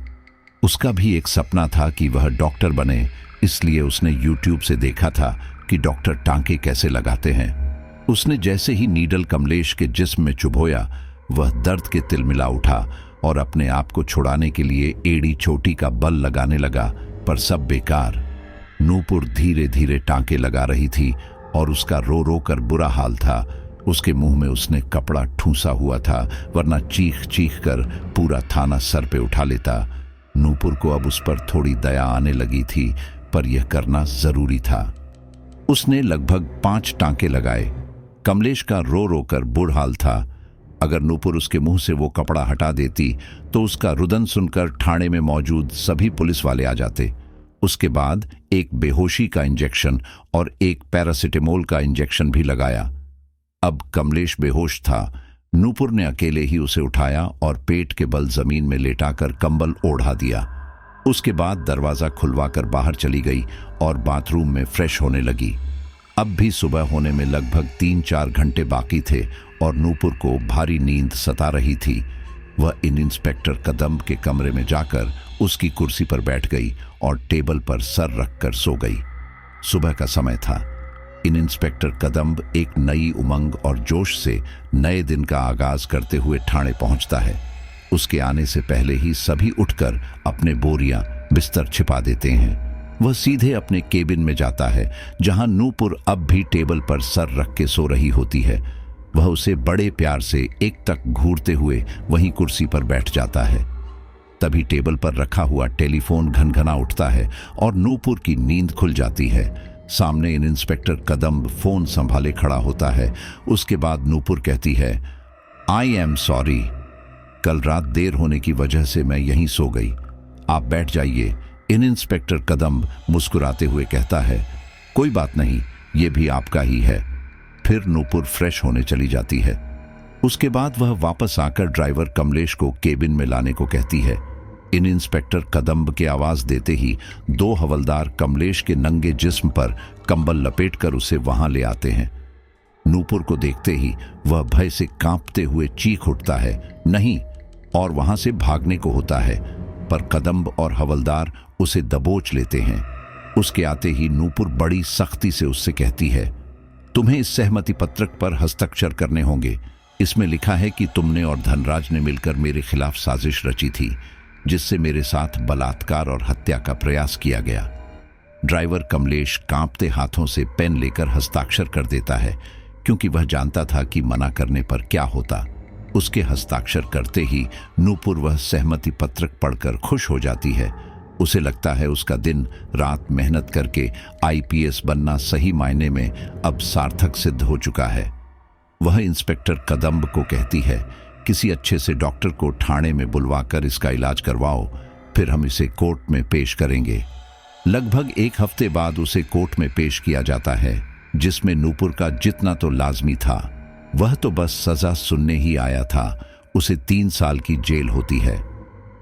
उसका भी एक सपना था कि वह डॉक्टर बने, इसलिए उसने YouTube से देखा था कि डॉक्टर टांके कैसे लगाते हैं। उसने जैसे ही नीडल कमलेश के जिस्म में चुभोया, वह दर्द के तिलमिला उठा और अपने आप को छुड़ाने के लिए एड़ी चोटी का बल लगाने लगा, पर सब बेकार। नूपुर धीरे धीरे टांके लगा रही थी और उसका रो रो कर बुरा हाल था। उसके मुंह में उसने कपड़ा ठूंसा हुआ था, वरना चीख चीख कर पूरा थाना सर पे उठा लेता। नूपुर को अब उस पर थोड़ी दया आने लगी थी, पर यह करना जरूरी था। उसने लगभग 5 टांके लगाए। कमलेश का रो रो कर बुरा हाल था। अगर नूपुर उसके मुंह से वो कपड़ा हटा देती तो उसका रुदन सुनकर थाने में मौजूद सभी पुलिस वाले आ जाते। उसके बाद एक बेहोशी का इंजेक्शन और एक पैरासिटामोल का इंजेक्शन भी लगाया। अब कमलेश बेहोश था। नूपुर ने अकेले ही उसे उठाया और पेट के बल जमीन में लेटाकर कंबल ओढ़ा दिया। उसके बाद दरवाजा खुलवाकर बाहर चली गई और बाथरूम में फ्रेश होने लगी। अब भी सुबह होने में लगभग 3-4 घंटे बाकी थे और नूपुर को भारी नींद सता रही थी। वह इन इंस्पेक्टर कदम्ब के कमरे में जाकर उसकी कुर्सी पर बैठ गई और टेबल पर सर रखकर सो गई। सुबह का समय था। इन इंस्पेक्टर कदम्ब एक नई उमंग और जोश से नए दिन का आगाज करते हुए थाने पहुंचता है। उसके आने से पहले ही सभी उठकर अपने बोरियां बिस्तर छिपा देते हैं। वह सीधे अपने केबिन में जाता है जहां नूपुर अब भी टेबल पर सर रख के सो रही होती है। वह उसे बड़े प्यार से एक तक घूरते हुए वहीं कुर्सी पर बैठ जाता है। तभी टेबल पर रखा हुआ टेलीफोन घनघना उठता है और नूपुर की नींद खुल जाती है। सामने इन इंस्पेक्टर कदम्ब फोन संभाले खड़ा होता है। उसके बाद नूपुर कहती है, आई एम सॉरी, कल रात देर होने की वजह से मैं यहीं सो गई। आप बैठ जाइए। इन इंस्पेक्टर कदम्ब मुस्कुराते हुए कहता है, कोई बात नहीं, ये भी आपका ही है। फिर नूपुर फ्रेश होने चली जाती है। उसके बाद वह वापस आकर ड्राइवर कमलेश को केबिन में लाने को कहती है। इन इंस्पेक्टर कदम्ब के आवाज देते ही 2 हवलदार कमलेश के नंगे जिस्म पर कंबल लपेटकर उसे वहां ले आते हैं। नूपुर को देखते ही वह भय से कांपते हुए चीख उठता है, नहीं, और वहां से भागने को होता है, पर कदम्ब और हवलदार उसे दबोच लेते हैं। उसके आते ही नूपुर बड़ी सख्ती से उससे कहती है, तुम्हें इस सहमति पत्रक पर हस्ताक्षर करने होंगे। इसमें लिखा है कि तुमने और धनराज ने मिलकर मेरे खिलाफ साजिश रची थी, जिससे मेरे साथ बलात्कार और हत्या का प्रयास किया गया। ड्राइवर कमलेश कांपते हाथों से पेन लेकर हस्ताक्षर कर देता है, क्योंकि वह जानता था कि मना करने पर क्या होता। उसके हस्ताक्षर करते ही नूपुर वह सहमति पत्रक पढ़कर खुश हो जाती है। उसे लगता है उसका दिन रात मेहनत करके आईपीएस बनना सही मायने में अब सार्थक सिद्ध हो चुका है। वह इंस्पेक्टर कदम्ब को कहती है, किसी अच्छे से डॉक्टर को थाने में बुलवाकर इसका इलाज करवाओ, फिर हम इसे कोर्ट में पेश करेंगे। लगभग 1 हफ्ते बाद उसे कोर्ट में पेश किया जाता है, जिसमें नूपुर का जितना तो लाजमी था, वह तो बस सजा सुनने ही आया था। उसे 3 साल की जेल होती है।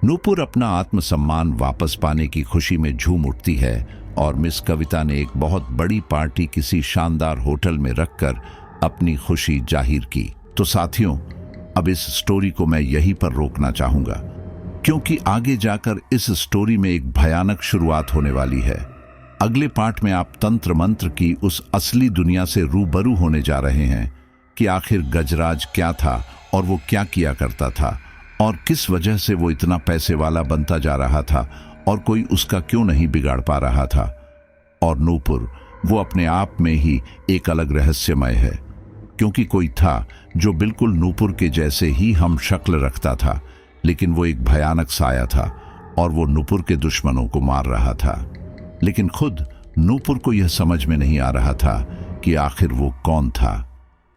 नूपुर अपना आत्मसम्मान वापस पाने की खुशी में झूम उठती है और मिस कविता ने एक बहुत बड़ी पार्टी किसी शानदार होटल में रखकर अपनी खुशी जाहिर की। तो साथियों, अब इस स्टोरी को मैं यहीं पर रोकना चाहूंगा, क्योंकि आगे जाकर इस स्टोरी में एक भयानक शुरुआत होने वाली है। अगले पार्ट में आप तंत्र मंत्र की उस असली दुनिया से रूबरू होने जा रहे हैं कि आखिर गजराज क्या था और वो क्या किया करता था और किस वजह से वो इतना पैसे वाला बनता जा रहा था और कोई उसका क्यों नहीं बिगाड़ पा रहा था। और नूपुर वो अपने आप में ही एक अलग रहस्यमय है, क्योंकि कोई था जो बिल्कुल नूपुर के जैसे ही हम शक्ल रखता था, लेकिन वो एक भयानक साया था और वो नूपुर के दुश्मनों को मार रहा था। लेकिन खुद नूपुर को यह समझ में नहीं आ रहा था कि आखिर वो कौन था।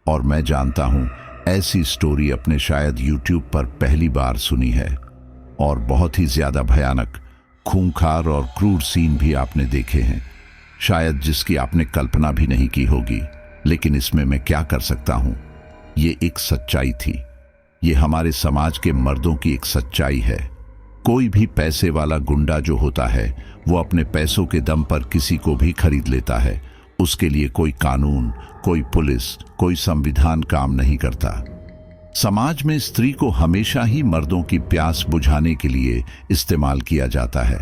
और मैं जानता हूं ऐसी स्टोरी अपने शायद YouTube पर पहली बार सुनी है, और बहुत ही ज्यादा भयानक, खूंखार और क्रूर सीन भी आपने देखे हैं, शायद जिसकी आपने कल्पना भी नहीं की होगी। लेकिन इसमें मैं क्या कर सकता हूं, ये एक सच्चाई थी। ये हमारे समाज के मर्दों की एक सच्चाई है। कोई भी पैसे वाला गुंडा जो होता है वो अपने पैसों के दम पर किसी को भी खरीद लेता है। उसके लिए कोई कानून, कोई पुलिस, कोई संविधान काम नहीं करता। समाज में स्त्री को हमेशा ही मर्दों की प्यास बुझाने के लिए इस्तेमाल किया जाता है।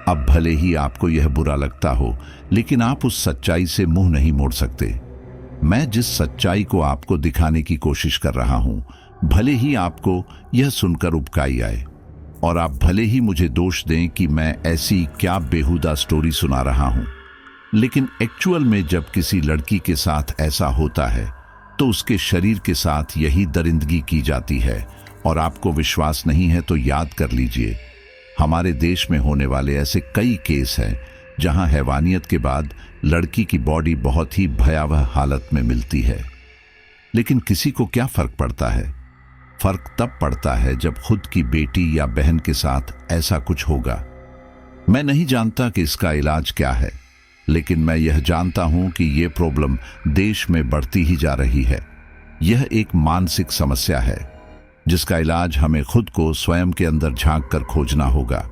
अब भले ही आपको यह बुरा लगता हो, लेकिन आप उस सच्चाई से मुंह नहीं मोड़ सकते। मैं जिस सच्चाई को आपको दिखाने की कोशिश कर रहा हूं, भले ही आपको यह सुनकर उबकाई आए और आप भले ही मुझे दोष दें कि मैं ऐसी क्या बेहुदा स्टोरी सुना रहा हूं, लेकिन एक्चुअल में जब किसी लड़की के साथ ऐसा होता है तो उसके शरीर के साथ यही दरिंदगी की जाती है। और आपको विश्वास नहीं है तो याद कर लीजिए, हमारे देश में होने वाले ऐसे कई केस हैं जहां हैवानियत के बाद लड़की की बॉडी बहुत ही भयावह हालत में मिलती है। लेकिन किसी को क्या फर्क पड़ता है? फर्क तब पड़ता है जब खुद की बेटी या बहन के साथ ऐसा कुछ होगा। मैं नहीं जानता कि इसका इलाज क्या है, लेकिन मैं यह जानता हूं कि यह प्रॉब्लम देश में बढ़ती ही जा रही है। यह एक मानसिक समस्या है जिसका इलाज हमें खुद को स्वयं के अंदर झांक कर खोजना होगा।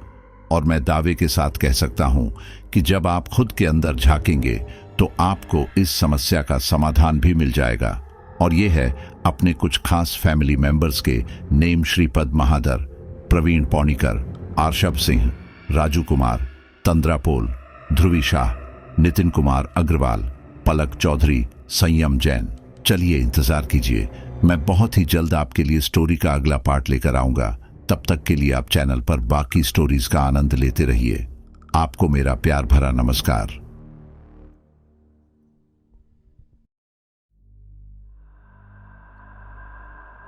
और मैं दावे के साथ कह सकता हूं कि जब आप खुद के अंदर झांकेंगे तो आपको इस समस्या का समाधान भी मिल जाएगा। और यह है अपने कुछ खास फैमिली मेंबर्स के नेम: श्रीपद महादर, प्रवीण पौनीकर, आर्शब सिंह, राजू कुमार, तंद्रा पोल, ध्रुवी शाह, नितिन कुमार अग्रवाल, पलक चौधरी, संयम जैन। चलिए इंतजार कीजिए, मैं बहुत ही जल्द आपके लिए स्टोरी का अगला पार्ट लेकर आऊंगा। तब तक के लिए आप चैनल पर बाकी स्टोरीज का आनंद लेते रहिए। आपको मेरा प्यार भरा नमस्कार।